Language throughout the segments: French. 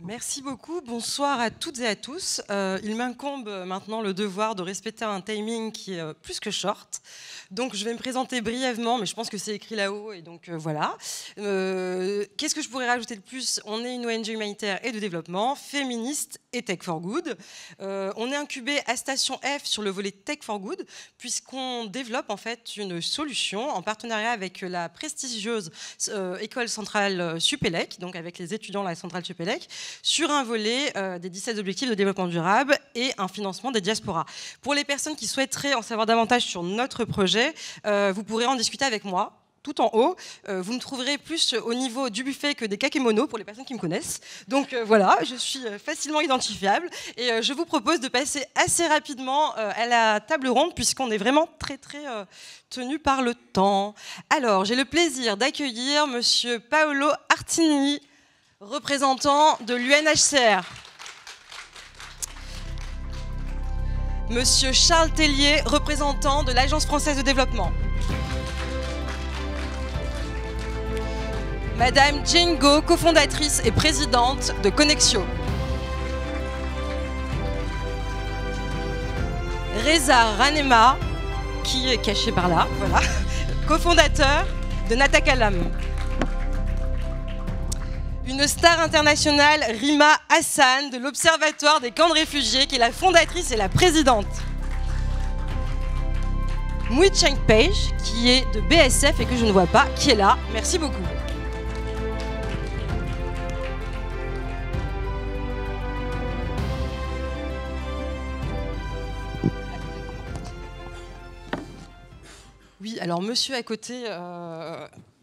Merci beaucoup, bonsoir à toutes et à tous. Il m'incombe maintenant le devoir de respecter un timing qui est plus que short. Donc je vais me présenter brièvement, mais je pense que c'est écrit là-haut, et donc voilà. Qu'est-ce que je pourrais rajouter de plus? On est une ONG humanitaire et de développement, féministe et Tech for Good. On est incubé à Station F sur le volet Tech for Good, puisqu'on développe en fait une solution en partenariat avec la prestigieuse école centrale Supélec, donc avec les étudiants de la centrale Supélec, sur un volet des 17 objectifs de développement durable et un financement des diasporas. Pour les personnes qui souhaiteraient en savoir davantage sur notre projet, vous pourrez en discuter avec moi. Tout en haut, vous me trouverez plus au niveau du buffet que des kakémonos pour les personnes qui me connaissent. Donc voilà, je suis facilement identifiable et je vous propose de passer assez rapidement à la table ronde puisqu'on est vraiment très tenu par le temps. Alors, j'ai le plaisir d'accueillir Monsieur Paolo Artini, représentant de l'UNHCR. Monsieur Charles Tellier, représentant de l'Agence française de développement. Madame Jane Go, cofondatrice et présidente de Connexio. Reza Ranema, qui est caché par là, voilà, cofondateur de Natakalam. Une star internationale, Rima Hassan, de l'Observatoire des camps de réfugiés, qui est la fondatrice et la présidente. Mui Cheng Page, qui est de BSF et que je ne vois pas, qui est là. Merci beaucoup. Oui, alors monsieur à côté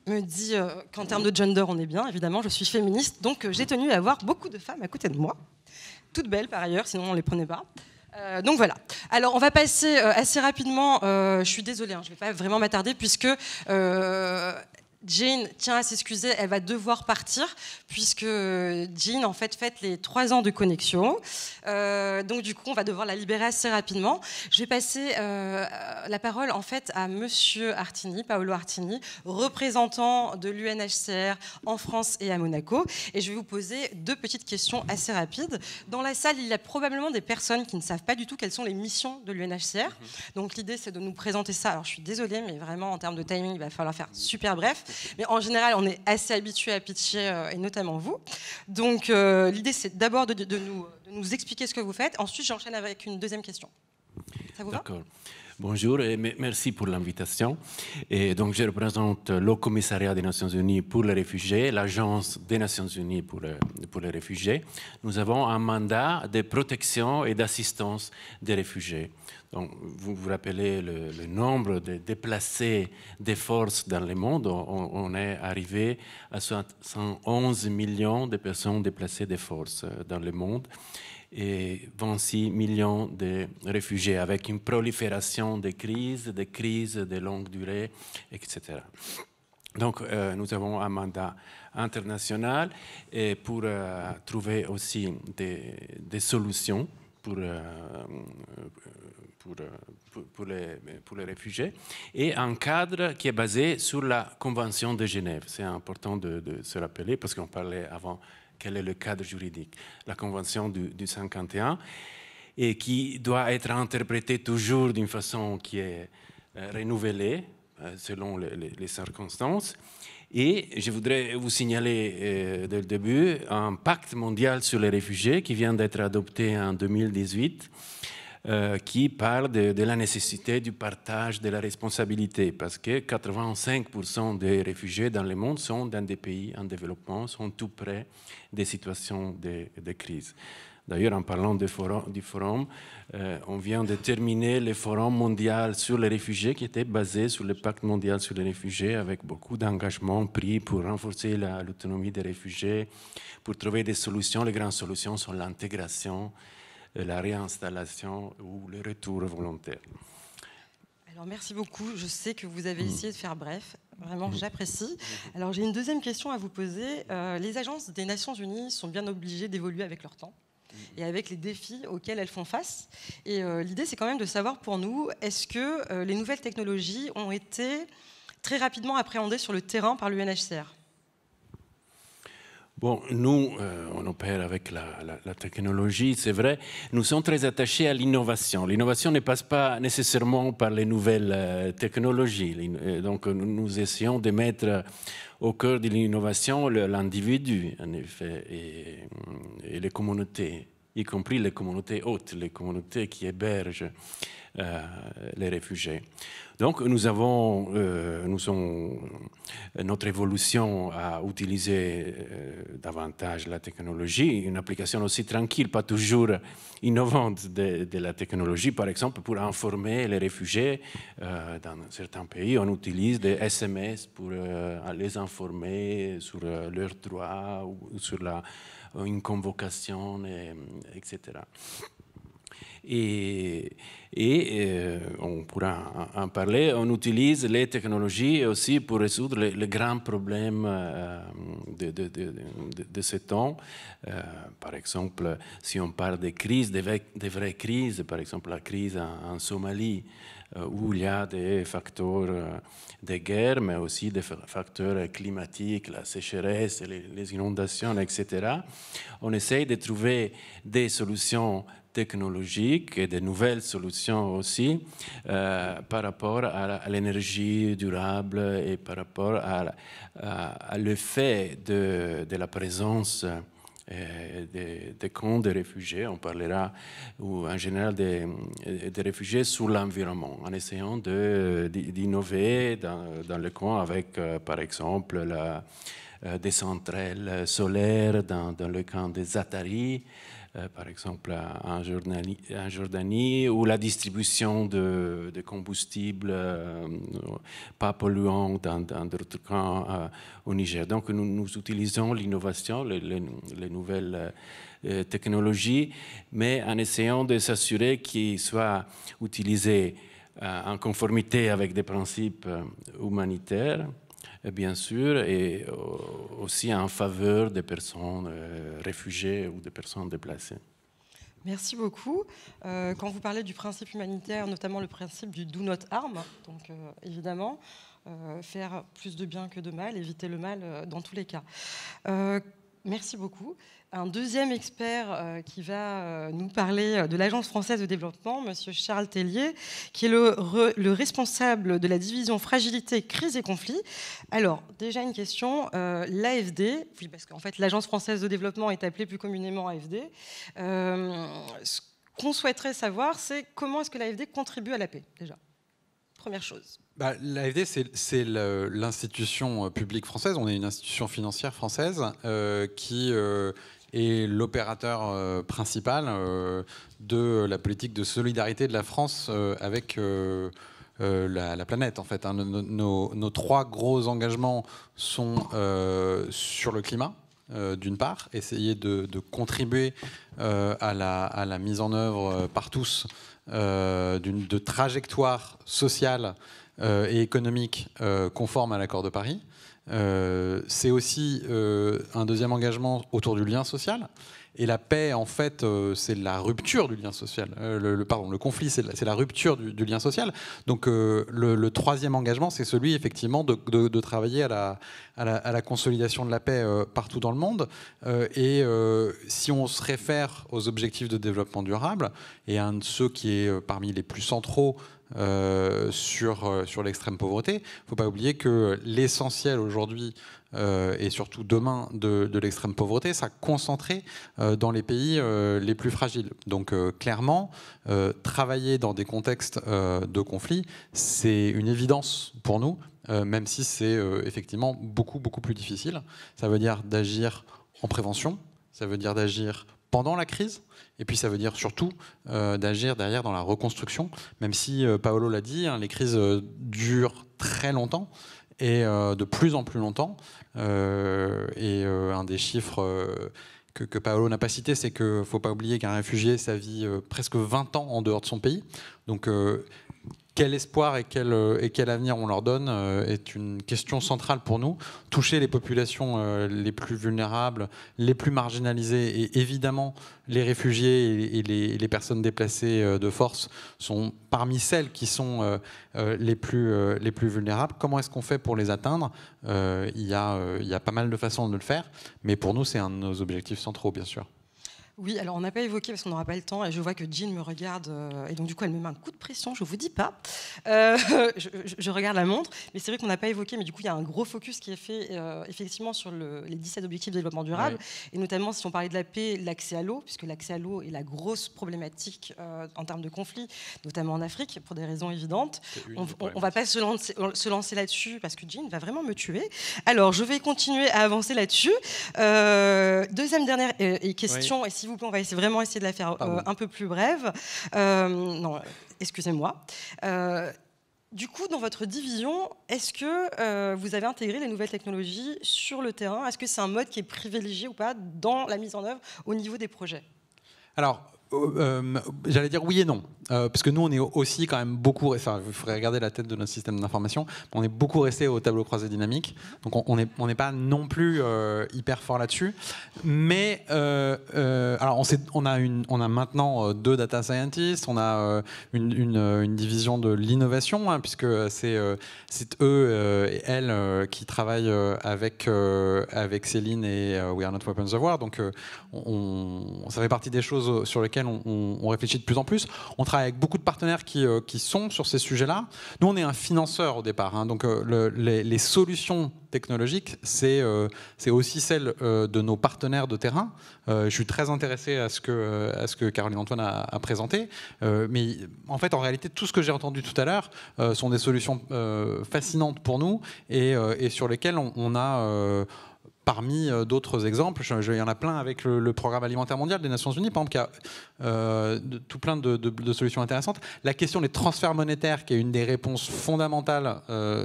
me dit qu'en termes de gender, on est bien, évidemment, je suis féministe, donc j'ai tenu à avoir beaucoup de femmes à côté de moi, toutes belles par ailleurs, sinon on ne les prenait pas. Donc voilà. Alors on va passer assez rapidement, je suis désolée, je ne vais pas vraiment m'attarder puisque Jane tient à s'excuser, elle va devoir partir puisque Jane en fait fête les 3 ans de Connexio. Donc du coup on va devoir la libérer assez rapidement. Je vais passer la parole en fait à Monsieur Artini, Paolo Artini, représentant de l'UNHCR en France et à Monaco. Et je vais vous poser 2 petites questions assez rapides. Dans la salle, il y a probablement des personnes qui ne savent pas du tout quelles sont les missions de l'UNHCR. Donc l'idée c'est de nous présenter ça. Alors je suis désolée, mais vraiment en termes de timing, il va falloir faire super bref. Mais en général, on est assez habitué à pitcher, et notamment vous. Donc l'idée c'est d'abord de nous expliquer ce que vous faites. Ensuite, j'enchaîne avec une deuxième question. Ça vous va ? D'accord. Bonjour et merci pour l'invitation. Et donc, je représente le Commissariat des Nations Unies pour les réfugiés, l'Agence des Nations Unies pour les réfugiés. Nous avons un mandat de protection et d'assistance des réfugiés. Donc, vous vous rappelez le nombre de déplacés des forces dans le monde. On est arrivé à 111 millions de personnes déplacées des forces dans le monde et 26 millions de réfugiés, avec une prolifération de crises de longue durée, etc. Donc, nous avons un mandat international et pour trouver aussi des solutions pour les réfugiés, et un cadre qui est basé sur la Convention de Genève. C'est important de se rappeler, parce qu'on parlait avant quel est le cadre juridique. La Convention du 51, et qui doit être interprétée toujours d'une façon qui est renouvelée selon les circonstances. Et je voudrais vous signaler dès le début un pacte mondial sur les réfugiés qui vient d'être adopté en 2018, qui parle de la nécessité du partage de la responsabilité, parce que 85% des réfugiés dans le monde sont dans des pays en développement, sont tout près des situations de crise. D'ailleurs, en parlant du forum, on vient de terminer le forum mondial sur les réfugiés qui était basé sur le pacte mondial sur les réfugiés, avec beaucoup d'engagements pris pour renforcer l'autonomie des réfugiés, pour trouver des solutions. Les grandes solutions sont l'intégration, la réinstallation ou le retour volontaire. Alors merci beaucoup, je sais que vous avez essayé de faire bref, vraiment j'apprécie. Alors j'ai une deuxième question à vous poser. Les agences des Nations Unies sont bien obligées d'évoluer avec leur temps et avec les défis auxquels elles font face. Et l'idée c'est quand même de savoir pour nous, est-ce que les nouvelles technologies ont été très rapidement appréhendées sur le terrain par l'UNHCR ? Bon, nous, on opère avec la technologie, c'est vrai. Nous sommes très attachés à l'innovation. L'innovation ne passe pas nécessairement par les nouvelles technologies. Donc, nous essayons de mettre au cœur de l'innovation l'individu, en effet, et les communautés, y compris les communautés hautes, les communautés qui hébergent les réfugiés. Donc, notre évolution à utiliser davantage la technologie, une application aussi tranquille, pas toujours innovante de la technologie, par exemple, pour informer les réfugiés. Dans certains pays, on utilise des SMS pour les informer sur leurs droits ou sur une convocation, etc. Et on pourra en parler, on utilise les technologies aussi pour résoudre les grands problèmes de ce temps. Par exemple, si on parle des crises, des vraies crises, par exemple la crise en Somalie, où il y a des facteurs de guerre, mais aussi des facteurs climatiques, la sécheresse, les inondations, etc. On essaye de trouver des solutions technologiques et de nouvelles solutions aussi par rapport à l'énergie durable et par rapport à l'effet de la présence des camps de réfugiés. On parlera en général des réfugiés sur l'environnement, en essayant d'innover dans le camp avec, par exemple, des centrales solaires dans le camp des Atari, par exemple en Jordanie, ou la distribution de combustibles pas polluants dans d'autres camps au Niger. Donc nous utilisons l'innovation, les nouvelles technologies, mais en essayant de s'assurer qu'ils soient utilisés en conformité avec des principes humanitaires, bien sûr, et aussi en faveur des personnes réfugiées ou des personnes déplacées. Merci beaucoup. Quand vous parlez du principe humanitaire, notamment le principe du do not harm, donc évidemment, faire plus de bien que de mal, éviter le mal dans tous les cas. Merci beaucoup. Un deuxième expert qui va nous parler de l'Agence française de développement, Monsieur Charles Tellier, qui est le responsable de la division fragilité, crise et conflit. Alors, déjà une question, l'AFD, oui, parce qu'en fait l'Agence française de développement est appelée plus communément AFD. Ce qu'on souhaiterait savoir, c'est comment est-ce que l'AFD contribue à la paix, déjà. Première chose. L'AFD, c'est l'institution publique française. On est une institution financière française qui est l'opérateur principal de la politique de solidarité de la France avec la planète. En fait, hein. Nos trois gros engagements sont sur le climat. D'une part, essayer de contribuer à la mise en œuvre par tous de trajectoires sociales et économiques conformes à l'accord de Paris. C'est aussi un deuxième engagement autour du lien social. Et la paix, en fait, c'est la rupture du lien social. Le conflit, c'est la rupture du lien social. Donc, le troisième engagement, c'est celui, effectivement, de travailler à la consolidation de la paix partout dans le monde. Et si on se réfère aux objectifs de développement durable, et un de ceux qui est parmi les plus centraux sur l'extrême pauvreté, il ne faut pas oublier que l'essentiel aujourd'hui et surtout demain de l'extrême pauvreté, ça concentré dans les pays les plus fragiles. Donc clairement, travailler dans des contextes de conflit, c'est une évidence pour nous, même si c'est effectivement beaucoup plus difficile. Ça veut dire d'agir en prévention, ça veut dire d'agir pendant la crise, et puis ça veut dire surtout d'agir derrière dans la reconstruction, même si Paolo l'a dit, hein, les crises durent très longtemps, et de plus en plus longtemps. Un des chiffres que Paolo n'a pas cité, c'est qu'il ne faut pas oublier qu'un réfugié, ça vit presque 20 ans en dehors de son pays. Donc quel espoir et quel avenir on leur donne est une question centrale pour nous. Toucher les populations les plus vulnérables, les plus marginalisées et évidemment les réfugiés et les personnes déplacées de force sont parmi celles qui sont les plus vulnérables. Comment est-ce qu'on fait pour les atteindre ? Il y a pas mal de façons de le faire, mais pour nous c'est un de nos objectifs centraux bien sûr. Oui, alors on n'a pas évoqué parce qu'on n'aura pas le temps et je vois que Jean me regarde et donc du coup elle me met un coup de pression, je vous dis pas. Je regarde la montre, mais c'est vrai qu'on n'a pas évoqué, mais du coup il y a un gros focus qui est fait effectivement sur les 17 objectifs de développement durable, ouais. Et notamment si on parlait de la paix, l'accès à l'eau, puisque l'accès à l'eau est la grosse problématique en termes de conflits, notamment en Afrique, pour des raisons évidentes. On va pas se lancer là-dessus parce que Jean va vraiment me tuer. Alors je vais continuer à avancer là-dessus. Deuxième dernière question, oui. Et si s'il vous plaît, on va vraiment essayer de la faire un peu plus brève. Non, excusez-moi. Du coup, dans votre division, est-ce que vous avez intégré les nouvelles technologies sur le terrain ? Est-ce que c'est un mode qui est privilégié ou pas dans la mise en œuvre au niveau des projets ? Alors, j'allais dire oui et non, parce que nous on est aussi quand même beaucoup, enfin il faudrait regarder la tête de notre système d'information, on est beaucoup resté au tableau croisé dynamique, donc on n'est pas non plus hyper fort là-dessus, mais alors on a maintenant 2 data scientists, on a une division de l'innovation, hein, puisque c'est eux et elles qui travaillent avec Céline et We Are Not Weapons of War, donc ça fait partie des choses sur lesquelles on réfléchit de plus en plus. On travaille avec beaucoup de partenaires qui sont sur ces sujets-là. Nous, on est un financeur au départ, hein, donc les solutions technologiques, c'est aussi celles de nos partenaires de terrain. Je suis très intéressé à ce que Caroline Antoine a présenté, mais en fait, en réalité, tout ce que j'ai entendu tout à l'heure sont des solutions fascinantes pour nous et sur lesquelles on a... Parmi d'autres exemples, il y en a plein avec le Programme alimentaire mondial des Nations Unies, par exemple, qui a tout plein de solutions intéressantes. La question des transferts monétaires, qui est une des réponses fondamentales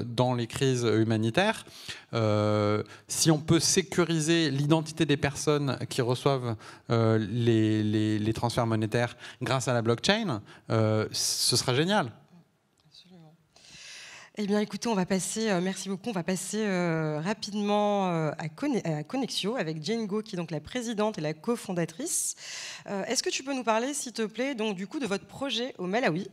dans les crises humanitaires. Si on peut sécuriser l'identité des personnes qui reçoivent les transferts monétaires grâce à la blockchain, ce sera génial. Eh bien, écoutez, on va passer, merci beaucoup, on va passer rapidement à Connexio avec Jane Go, qui est donc la présidente et la cofondatrice. Est-ce que tu peux nous parler, s'il te plaît, donc, du coup, de votre projet au Malawi ?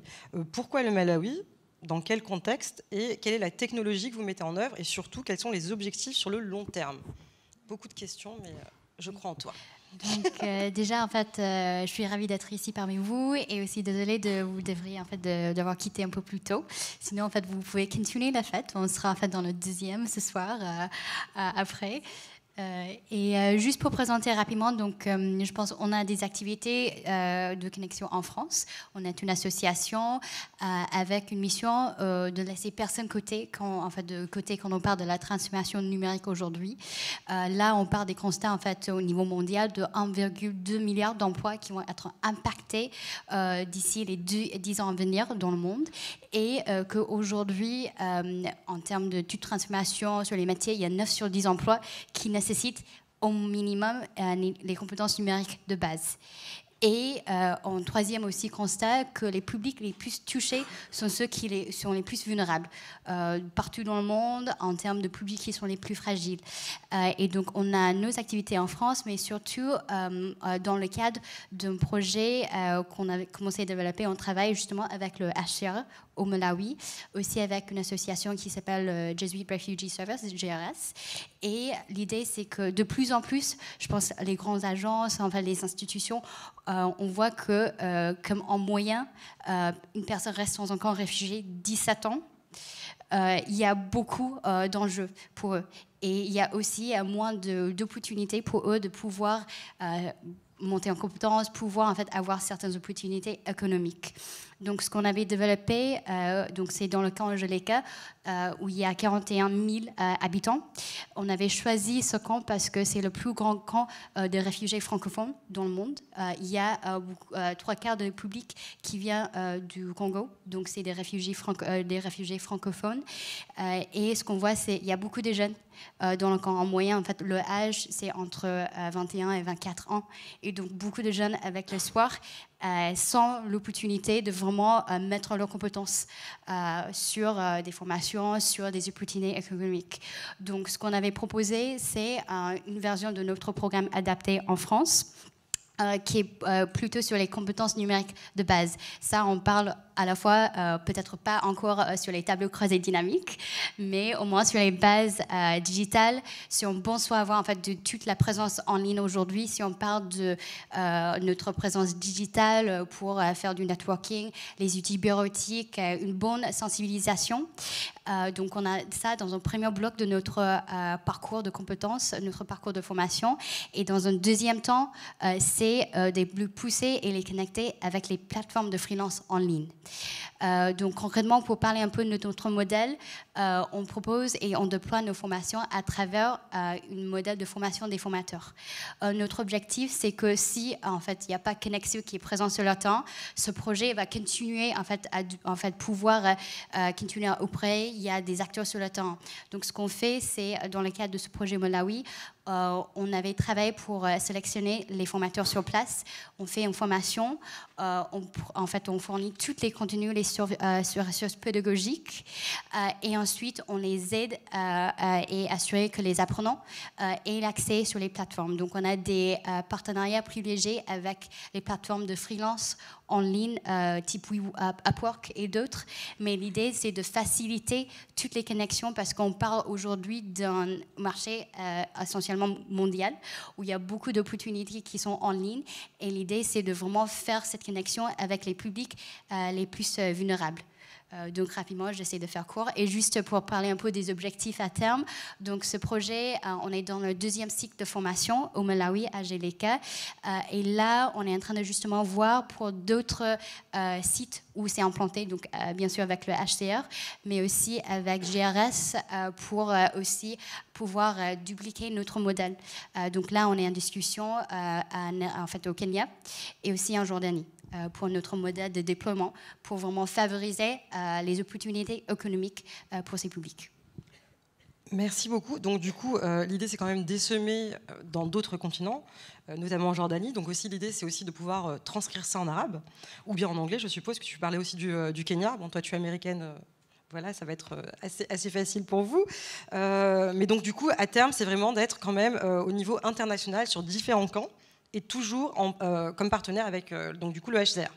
Pourquoi le Malawi ? Dans quel contexte ? Et quelle est la technologie que vous mettez en œuvre ? Et surtout, quels sont les objectifs sur le long terme ? Beaucoup de questions, mais je crois en toi. Donc déjà en fait je suis ravie d'être ici parmi vous et aussi désolée vous devriez en fait d'avoir quitté un peu plus tôt, sinon en fait vous pouvez continuer la fête, on sera en fait dans le 2e ce soir après. Et juste pour présenter rapidement, donc, je pense qu'on a des activités de connexion en France. On est une association avec une mission de laisser personne côté quand on parle de la transformation numérique aujourd'hui. Là, on parle des constats en fait, au niveau mondial de 1,2 milliard d'emplois qui vont être impactés d'ici les 10 ans à venir dans le monde. Et qu'aujourd'hui, en termes de toute transformation sur les métiers, il y a 9 sur 10 emplois qui nécessitent au minimum les compétences numériques de base. Et en 3e aussi constat que les publics les plus touchés sont ceux qui sont les plus vulnérables partout dans le monde en termes de publics qui sont les plus fragiles. Et donc on a nos activités en France, mais surtout dans le cadre d'un projet qu'on a commencé à développer, on travaille justement avec le HCR au Malawi, aussi avec une association qui s'appelle Jesuit Refugee Service, GRS. Et l'idée, c'est que de plus en plus, je pense, les grandes agences, enfin les institutions, on voit que, comme en moyen, une personne reste sans encore réfugiée 17 ans. Il y a beaucoup d'enjeux pour eux. Et il y a aussi moins d'opportunités pour eux de pouvoir monter en compétences, pouvoir en fait avoir certaines opportunités économiques. Donc, ce qu'on avait développé, donc c'est dans le camp Angelika, où il y a 41 000 habitants. On avait choisi ce camp parce que c'est le plus grand camp de réfugiés francophones dans le monde. Il y a 3/4 du public qui vient du Congo, donc c'est des réfugiés francophones. Et ce qu'on voit, c'est qu'il y a beaucoup de jeunes dans le camp. En moyenne, en fait, le âge, c'est entre 21 et 24 ans. Et donc, beaucoup de jeunes avec l'espoir sans l'opportunité de vraiment mettre leurs compétences sur des formations, sur des opportunités économiques. Donc, ce qu'on avait proposé, c'est une version de notre programme adapté en France, qui est plutôt sur les compétences numériques de base. Ça, on parle à la fois, peut-être pas encore sur les tableaux croisés dynamiques, mais au moins sur les bases digitales, si on pense avoir en fait de toute la présence en ligne aujourd'hui, si on parle de notre présence digitale pour faire du networking, les outils bureautiques, une bonne sensibilisation. Donc on a ça dans un premier bloc de notre parcours de compétences, notre parcours de formation. Et dans un deuxième temps, c'est de les pousser et les connecter avec les plateformes de freelance en ligne. Donc concrètement, pour parler un peu de notre modèle, on propose et on déploie nos formations à travers un modèle de formation des formateurs. Notre objectif, c'est que si en fait il n'y a pas Connexio qui est présent sur le terrain, ce projet va continuer en fait à pouvoir continuer auprès. Il y a des acteurs sur le terrain. Donc ce qu'on fait, c'est dans le cadre de ce projet Malawi, on avait travaillé pour sélectionner les formateurs sur place. On fait une formation. On fournit tous les contenus, les ressources pédagogiques. Et ensuite, on les aide et assurer que les apprenants aient l'accès sur les plateformes. Donc, on a des partenariats privilégiés avec les plateformes de freelance en ligne, type Upwork et d'autres. Mais l'idée, c'est de faciliter toutes les connexions parce qu'on parle aujourd'hui d'un marché essentiellement mondial où il y a beaucoup d'opportunités qui sont en ligne. Et l'idée, c'est de vraiment faire cette connexion avec les publics les plus vulnérables. Donc rapidement, j'essaie de faire court. Et juste pour parler un peu des objectifs à terme, donc ce projet, on est dans le deuxième cycle de formation au Malawi, à Geleka. Et là, on est en train de justement voir pour d'autres sites où c'est implanté, donc bien sûr avec le HCR, mais aussi avec GRS pour aussi pouvoir dupliquer notre modèle. Donc là, on est en discussion en fait au Kenya et aussi en Jordanie pour notre modèle de déploiement, pour vraiment favoriser les opportunités économiques pour ces publics. Merci beaucoup. Donc du coup, l'idée c'est quand même d'essaimer dans d'autres continents, notamment en Jordanie. Donc aussi l'idée c'est aussi de pouvoir transcrire ça en arabe ou bien en anglais. Je suppose que tu parlais aussi du Kenya. Bon, toi tu es américaine. Voilà, ça va être assez facile pour vous. Mais donc du coup, à terme, c'est vraiment d'être quand même au niveau international sur différents camps et toujours comme partenaire avec donc du coup le HCR.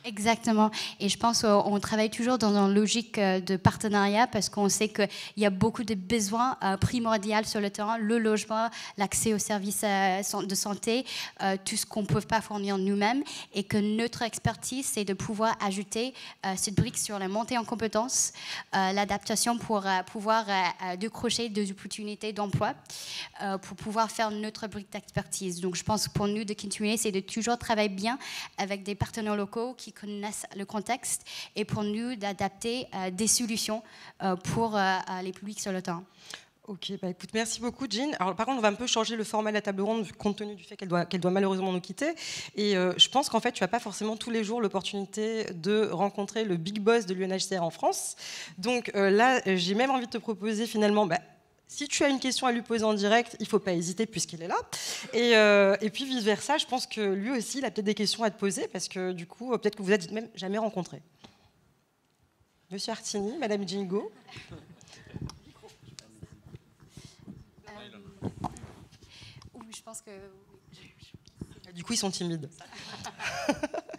Exactement. Et je pense qu'on travaille toujours dans une logique de partenariat parce qu'on sait qu'il y a beaucoup de besoins primordiaux sur le terrain, le logement, l'accès aux services de santé, tout ce qu'on ne peut pas fournir nous-mêmes et que notre expertise, c'est de pouvoir ajouter cette brique sur la montée en compétences, l'adaptation pour pouvoir décrocher des opportunités d'emploi, pour pouvoir faire notre brique d'expertise. Donc je pense que pour nous, de continuer, c'est de toujours travailler bien avec des partenaires locaux qui connaissent le contexte et pour nous d'adapter des solutions pour les publics sur le terrain. Ok, bah écoute, merci beaucoup Jean. Alors par contre, on va un peu changer le format de la table ronde compte tenu du fait qu'elle doit malheureusement nous quitter. Et je pense qu'en fait, tu n'as pas forcément tous les jours l'opportunité de rencontrer le big boss de l'UNHCR en France. Donc là, j'ai même envie de te proposer finalement... si tu as une question à lui poser en direct, il ne faut pas hésiter puisqu'il est là. Et puis vice-versa, je pense que lui aussi, il a peut-être des questions à te poser parce que du coup, peut-être que vous n'êtes même jamais rencontrés. Monsieur Artini, Madame Jingo. Je pense que... Du coup, ils sont timides.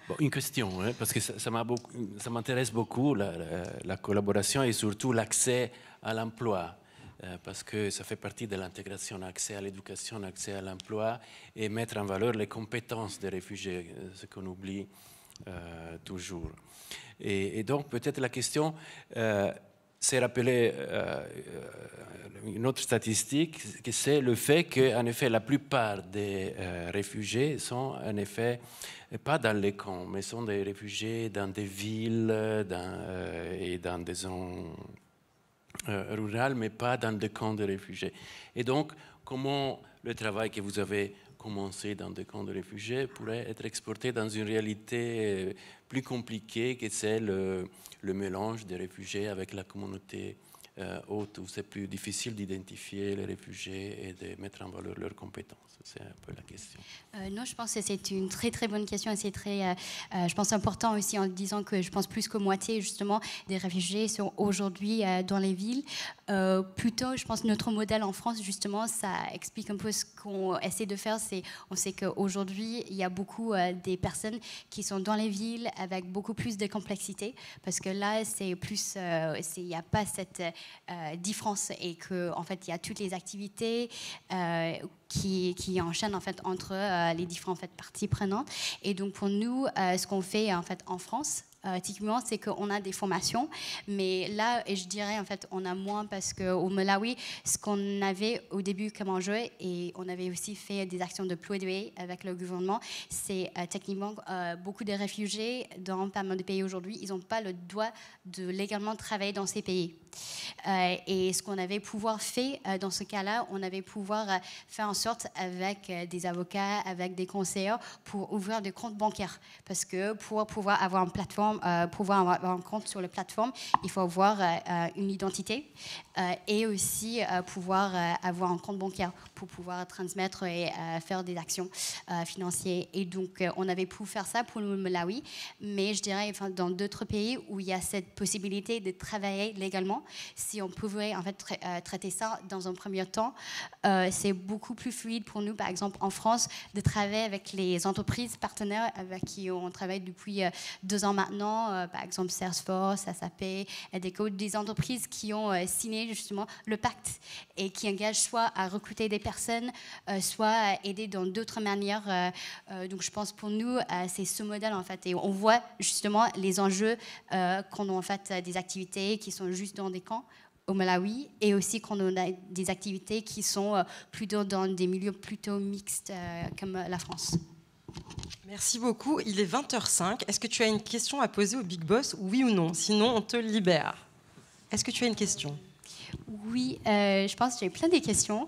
Bon, une question, hein, parce que ça m'intéresse beaucoup, la collaboration et surtout l'accès à l'emploi. Parce que ça fait partie de l'intégration, accès à l'éducation, accès à l'emploi et mettre en valeur les compétences des réfugiés, ce qu'on oublie toujours. Et donc peut-être la question, c'est rappeler une autre statistique, que c'est le fait qu'en effet la plupart des réfugiés sont en effet pas dans les camps, mais sont des réfugiés dans des villes et dans des zones rurales, mais pas dans des camps de réfugiés. Et donc, comment le travail que vous avez commencé dans des camps de réfugiés pourrait être exporté dans une réalité plus compliquée que c'est le mélange des réfugiés avec la communauté hautes où c'est plus difficile d'identifier les réfugiés et de mettre en valeur leurs compétences? C'est un peu la question. Non, je pense que c'est une très très bonne question et c'est très, je pense, important aussi en disant que je pense plus que moitié justement des réfugiés sont aujourd'hui dans les villes. Plutôt, je pense notre modèle en France justement, ça explique un peu ce qu'on essaie de faire. C'est, on sait qu'aujourd'hui il y a beaucoup des personnes qui sont dans les villes avec beaucoup plus de complexité parce que là c'est plus, il n'y a pas cette différence et que en fait il y a toutes les activités qui enchaînent en fait entre les différentes parties prenantes. Et donc pour nous, ce qu'on fait en fait en France, typiquement, c'est qu'on a des formations, mais là, et je dirais en fait, on a moins parce qu'au Malawi, ce qu'on avait au début comme enjeu, et on avait aussi fait des actions de plaidoyer avec le gouvernement, c'est techniquement beaucoup de réfugiés dans pas mal de pays aujourd'hui, ils n'ont pas le droit de légalement travailler dans ces pays. Et ce qu'on avait pouvoir faire dans ce cas-là, on avait pouvoir faire en sorte avec des avocats, avec des conseillers pour ouvrir des comptes bancaires. Parce que pour pouvoir avoir une plateforme, pouvoir avoir un compte sur la plateforme, il faut avoir une identité et aussi pouvoir avoir un compte bancaire pour pouvoir transmettre et faire des actions financières. Et donc, on avait pu faire ça pour le Malawi, mais je dirais enfin, dans d'autres pays où il y a cette possibilité de travailler légalement, si on pouvait en fait traiter ça dans un premier temps, c'est beaucoup plus fluide pour nous, par exemple en France, de travailler avec les entreprises partenaires avec qui on travaille depuis 2 ans maintenant, par exemple Salesforce, SAP, Adecco, des entreprises qui ont signé justement le pacte et qui engagent soit à recruter des personnes, soit à aider dans d'autres manières. Donc je pense pour nous, c'est ce modèle en fait, et on voit justement les enjeux qu'on a en fait des activités qui sont juste dans des camps au Malawi et aussi qu'on a des activités qui sont plutôt dans des milieux plutôt mixtes comme la France. Merci beaucoup. Il est 20h05. Est-ce que tu as une question à poser au Big Boss, oui ou non? Sinon, on te libère. Est-ce que tu as une question? Oui, je pense que j'ai plein de questions.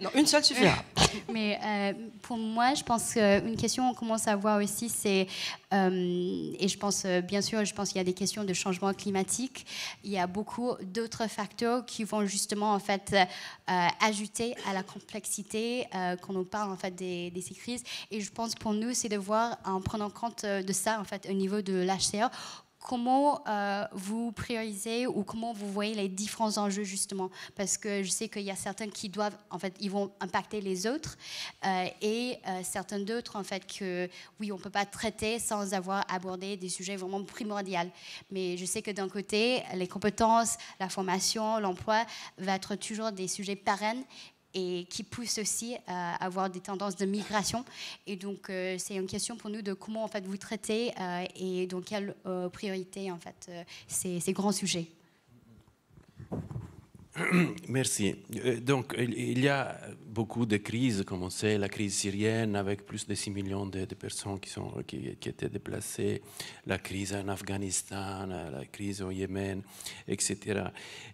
Non, une seule suffira. Mais pour moi, je pense qu'une question qu'on commence à voir aussi, c'est, et je pense, bien sûr, je pense qu'il y a des questions de changement climatique. Il y a beaucoup d'autres facteurs qui vont justement, en fait, ajouter à la complexité quand on parle, en fait, de ces crises. Et je pense pour nous, c'est de voir, en prenant compte de ça, en fait, au niveau de l'HCR, comment vous priorisez ou comment vous voyez les différents enjeux justement? Parce que je sais qu'il y a certains qui doivent, en fait, ils vont impacter les autres et certains d'autres, en fait, que oui, on ne peut pas traiter sans avoir abordé des sujets vraiment primordiaux. Mais je sais que d'un côté, les compétences, la formation, l'emploi va être toujours des sujets pérennes et qui pousse aussi à avoir des tendances de migration. Et donc, c'est une question pour nous de comment en fait, vous traitez et dans quelle priorité en fait, ces grands sujets. Merci. Donc, il y a beaucoup de crises, comme on sait, la crise syrienne avec plus de 6 millions de personnes qui étaient déplacées, la crise en Afghanistan, la crise au Yémen, etc.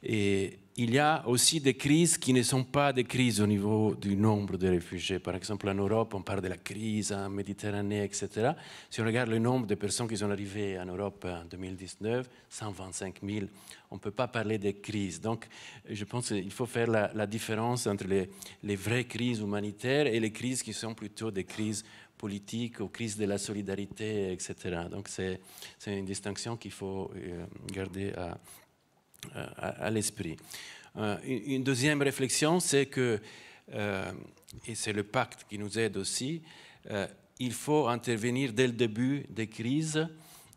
Et il y a aussi des crises qui ne sont pas des crises au niveau du nombre de réfugiés. Par exemple, en Europe, on parle de la crise en Méditerranée, etc. Si on regarde le nombre de personnes qui sont arrivées en Europe en 2019, 125 000, on ne peut pas parler de crise. Donc, je pense qu'il faut faire la différence entre les vraies crises humanitaires et les crises qui sont plutôt des crises politiques ou crises de la solidarité, etc. Donc, c'est une distinction qu'il faut garder à l'esprit. Une deuxième réflexion, c'est que, et c'est le pacte qui nous aide aussi, il faut intervenir dès le début des crises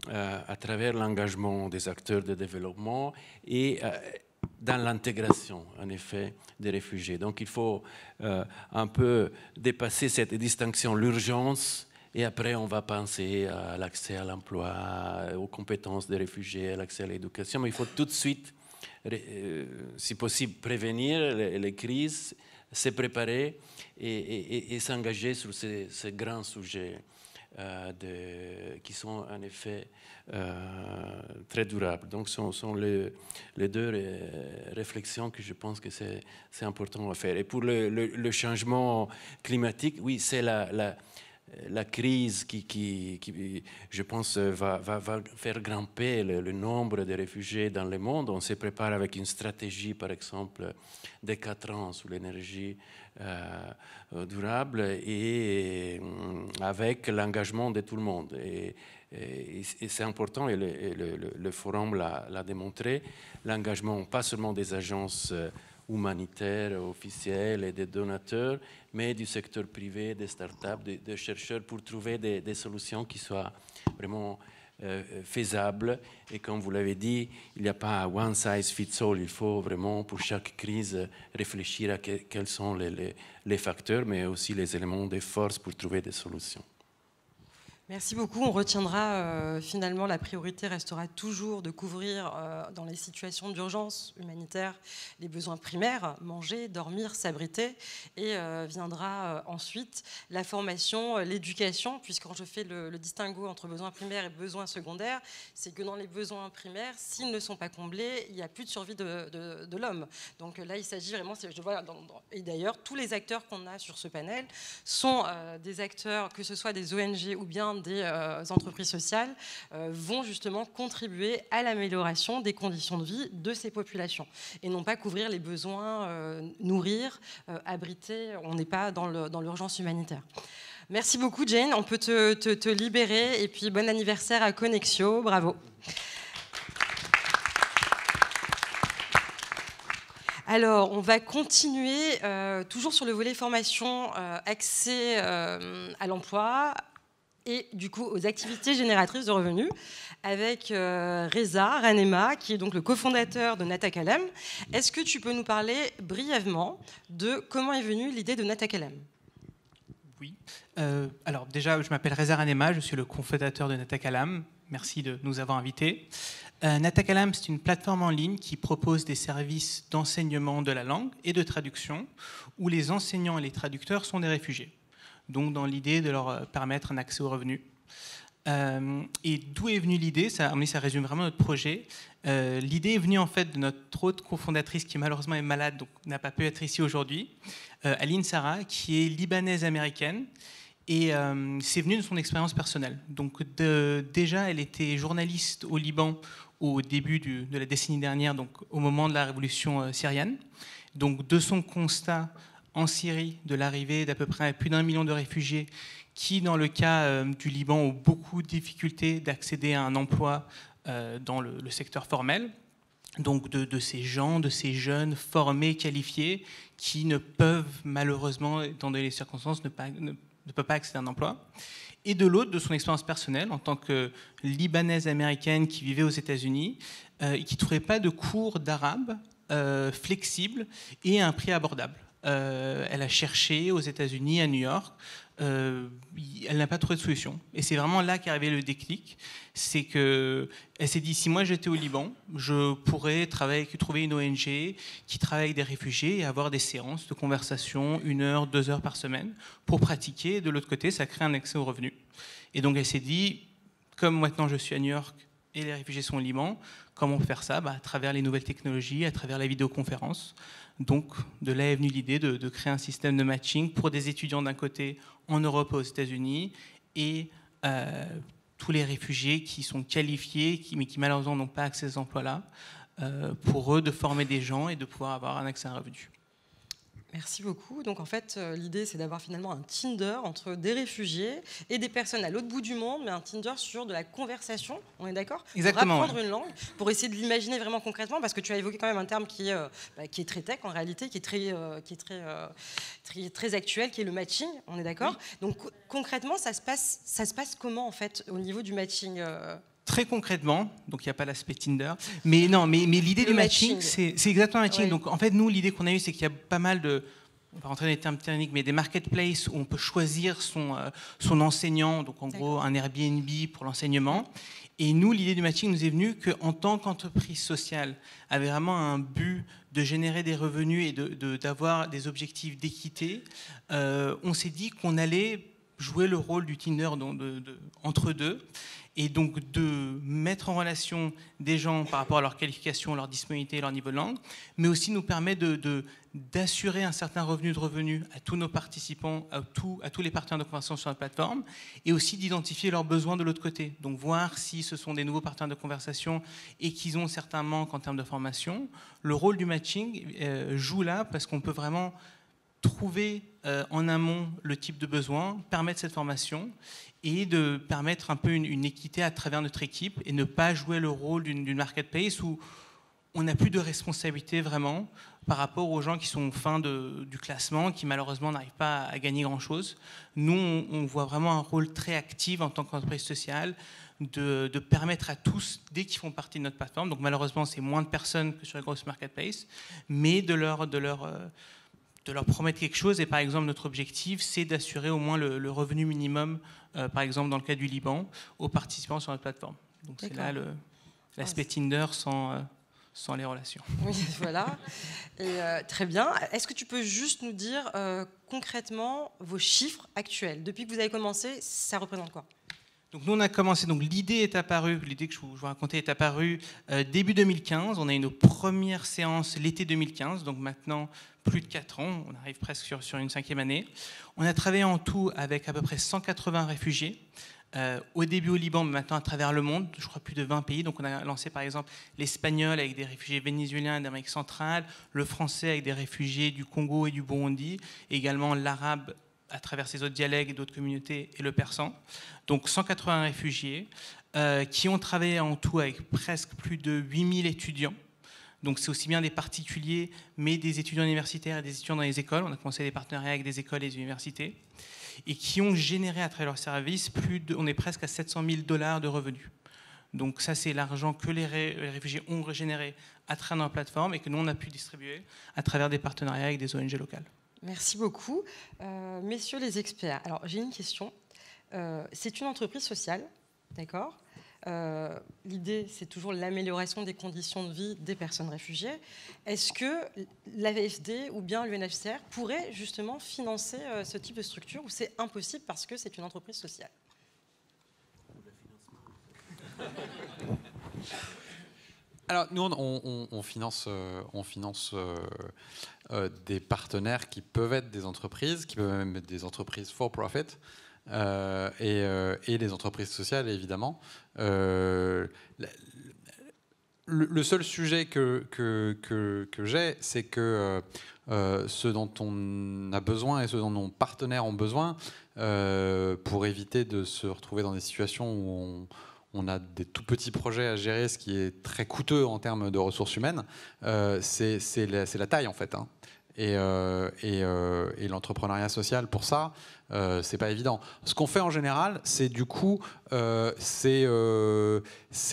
à travers l'engagement des acteurs de développement et dans l'intégration, en effet, des réfugiés. Donc il faut un peu dépasser cette distinction, l'urgence, et après on va penser à l'accès à l'emploi, aux compétences des réfugiés, à l'accès à l'éducation. Mais il faut tout de suite, si possible, prévenir les crises, se préparer et s'engager sur ces grands sujets qui sont en effet très durables. Donc ce sont les deux réflexions que je pense que c'est important à faire. Et pour le changement climatique, oui, c'est la crise qui, je pense, va faire grimper le nombre de réfugiés dans le monde. On se prépare avec une stratégie, par exemple, de 4 ans sur l'énergie durable et avec l'engagement de tout le monde. Et c'est important, et le forum l'a démontré, l'engagement pas seulement des agences humanitaires, officielles et des donateurs, mais du secteur privé, des startups, des chercheurs pour trouver des solutions qui soient vraiment faisables. Et comme vous l'avez dit, il n'y a pas one size fits all. Il faut vraiment, pour chaque crise, réfléchir à quels sont les facteurs, mais aussi les éléments de force pour trouver des solutions. Merci beaucoup. On retiendra finalement la priorité restera toujours de couvrir dans les situations d'urgence humanitaire les besoins primaires, manger, dormir, s'abriter, et viendra ensuite la formation, l'éducation, puisque quand je fais le distinguo entre besoins primaires et besoins secondaires, c'est que dans les besoins primaires, s'ils ne sont pas comblés, il n'y a plus de survie de l'homme. Donc là, il s'agit vraiment, et d'ailleurs, tous les acteurs qu'on a sur ce panel sont des acteurs, que ce soit des ONG ou bien des entreprises sociales, vont justement contribuer à l'amélioration des conditions de vie de ces populations et non pas couvrir les besoins, nourrir, abriter. On n'est pas dans l'urgence humanitaire. Merci beaucoup, Jane. On peut te libérer, et puis bon anniversaire à Connexio. Bravo. Alors, on va continuer toujours sur le volet formation, accès à l'emploi et du coup aux activités génératrices de revenus, avec Reza Ranema, qui est donc le cofondateur de Natakalem. Est-ce que tu peux nous parler brièvement de comment est venue l'idée de Natakalem ? Oui. Alors déjà, je m'appelle Reza Ranema, je suis le cofondateur de Natakalem. Merci de nous avoir invités. Natakalem, c'est une plateforme en ligne qui propose des services d'enseignement de la langue et de traduction, où les enseignants et les traducteurs sont des réfugiés. Donc dans l'idée de leur permettre un accès aux revenus. Et d'où est venue l'idée ? Ça résume vraiment notre projet. L'idée est venue en fait de notre autre cofondatrice qui malheureusement est malade, donc n'a pas pu être ici aujourd'hui, Aline Sarah, qui est libanaise-américaine. Et c'est venu de son expérience personnelle. Donc déjà, elle était journaliste au Liban au début de la décennie dernière, donc au moment de la révolution syrienne. Donc de son constat en Syrie de l'arrivée d'à peu près plus d'1 million de réfugiés qui, dans le cas du Liban, ont beaucoup de difficultés d'accéder à un emploi dans le secteur formel. Donc de ces gens, de ces jeunes formés, qualifiés, qui ne peuvent malheureusement, dans les circonstances, ne peuvent pas accéder à un emploi. Et de l'autre, de son expérience personnelle, en tant que Libanaise américaine qui vivait aux États-Unis, et qui ne trouvait pas de cours d'arabe flexibles et à un prix abordable. Elle a cherché aux États-Unis, à New York. Elle n'a pas trouvé de solution. Et c'est vraiment là qu'est arrivé le déclic. C'est qu'elle s'est dit, si moi j'étais au Liban, je pourrais trouver une ONG qui travaille avec des réfugiés et avoir des séances de conversation, 1 heure, 2 heures par semaine, pour pratiquer. De l'autre côté, ça crée un accès aux revenus. Et donc elle s'est dit, comme maintenant je suis à New York et les réfugiés sont au Liban, comment on peut faire ça ? À travers les nouvelles technologies, à travers la vidéoconférence. Donc, de là est venue l'idée de créer un système de matching pour des étudiants d'un côté en Europe et aux États-Unis et tous les réfugiés qui sont qualifiés, mais qui malheureusement n'ont pas accès à ces emplois-là, pour eux de former des gens et de pouvoir avoir un accès à un revenu. Merci beaucoup. Donc en fait, l'idée, c'est d'avoir finalement un Tinder entre des réfugiés et des personnes à l'autre bout du monde, mais un Tinder sur de la conversation, on est d'accord ? Exactement. Pour apprendre une langue, pour essayer de l'imaginer vraiment concrètement, parce que tu as évoqué quand même un terme qui est très tech en réalité, qui est très actuel, qui est le matching, on est d'accord ? Oui. Donc concrètement, ça se passe comment en fait au niveau du matching Très concrètement, donc il n'y a pas l'aspect Tinder, mais l'idée du matching, c'est exactement le matching. Ouais. Donc en fait, nous, l'idée qu'on a eue, c'est qu'il y a pas mal de, on va rentrer dans les termes techniques, mais des marketplaces où on peut choisir son enseignant, donc en gros un Airbnb pour l'enseignement. Et nous, l'idée du matching nous est venue qu'en tant qu'entreprise sociale, avait vraiment un but de générer des revenus et d'avoir des objectifs d'équité, on s'est dit qu'on allait jouer le rôle du Tinder entre deux, et donc de mettre en relation des gens par rapport à leur qualification, leur disponibilité, leur niveau de langue, mais aussi nous permet d'assurer un certain revenu à tous nos participants, à tous les partenaires de conversation sur la plateforme, et aussi d'identifier leurs besoins de l'autre côté. Donc voir si ce sont des nouveaux partenaires de conversation et qu'ils ont certains manques en termes de formation. Le rôle du matching joue là parce qu'on peut vraiment trouver en amont le type de besoin, permettre cette formation et de permettre un peu une équité à travers notre équipe et ne pas jouer le rôle d'une marketplace où on n'a plus de responsabilité vraiment par rapport aux gens qui sont fin du classement, qui malheureusement n'arrivent pas à gagner grand-chose. Nous, on voit vraiment un rôle très actif en tant qu'entreprise sociale de permettre à tous, dès qu'ils font partie de notre plateforme, donc malheureusement c'est moins de personnes que sur les grosses marketplaces, mais de leur promettre quelque chose. Et par exemple, notre objectif, c'est d'assurer au moins le revenu minimum, par exemple dans le cas du Liban, aux participants sur notre plateforme. Donc c'est là l'aspect Tinder sans les relations. Oui, voilà. Et, très bien. Est-ce que tu peux juste nous dire concrètement vos chiffres actuels? Depuis que vous avez commencé, ça représente quoi? Donc nous, on a commencé, donc l'idée que je vous racontais est apparue début 2015. On a eu nos premières séances l'été 2015, donc maintenant plus de 4 ans, on arrive presque sur une 5e année. On a travaillé en tout avec à peu près 180 réfugiés, au début au Liban, mais maintenant à travers le monde, je crois plus de 20 pays. Donc on a lancé par exemple l'espagnol avec des réfugiés vénézuéliens d'Amérique centrale, le français avec des réfugiés du Congo et du Burundi, et également l'arabe à travers ces autres dialectes et d'autres communautés, et le persan. Donc 180 réfugiés qui ont travaillé en tout avec presque plus de 8000 étudiants. Donc c'est aussi bien des particuliers, mais des étudiants universitaires et des étudiants dans les écoles. On a commencé des partenariats avec des écoles et des universités, et qui ont généré à travers leurs services on est presque à $700 000 de revenus. Donc ça, c'est l'argent que les réfugiés ont généré à travers notre plateforme et que nous, on a pu distribuer à travers des partenariats avec des ONG locales. Merci beaucoup. Messieurs les experts, alors j'ai une question. C'est une entreprise sociale, d'accord? L'idée, c'est toujours l'amélioration des conditions de vie des personnes réfugiées. Est-ce que l'AVFD ou bien l'UNHCR pourrait justement financer ce type de structure, ou c'est impossible parce que c'est une entreprise sociale? Alors nous, on finance des partenaires qui peuvent être des entreprises, qui peuvent même être des entreprises for profit. Et les entreprises sociales, évidemment. Le seul sujet que j'ai, c'est que ce dont on a besoin et ce dont nos partenaires ont besoin pour éviter de se retrouver dans des situations où on a des tout petits projets à gérer, ce qui est très coûteux en termes de ressources humaines, c'est la taille, en fait. Hein. Et l'entrepreneuriat social, pour ça, c'est pas évident. Ce qu'on fait en général, c'est du coup, c'est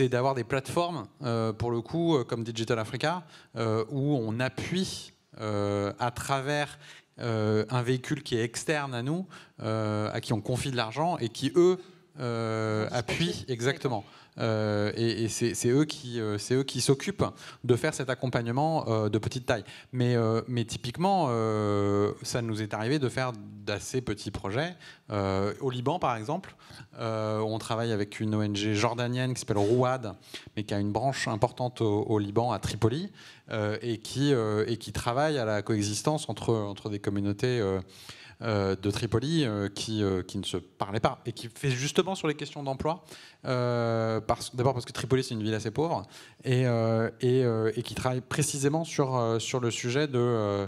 d'avoir des plateformes, pour le coup, comme Digital Africa, où on appuie à travers un véhicule qui est externe à nous, à qui on confie de l'argent et qui, eux, appuient exactement. Et c'est eux qui s'occupent de faire cet accompagnement de petite taille. Mais typiquement, ça nous est arrivé de faire d'assez petits projets. Au Liban, par exemple, on travaille avec une ONG jordanienne qui s'appelle Rouad, mais qui a une branche importante au Liban, à Tripoli, et qui travaille à la coexistence entre des communautés de Tripoli qui ne se parlaient pas et qui fait justement sur les questions d'emploi, d'abord parce que Tripoli c'est une ville assez pauvre et qui travaille précisément sur le sujet de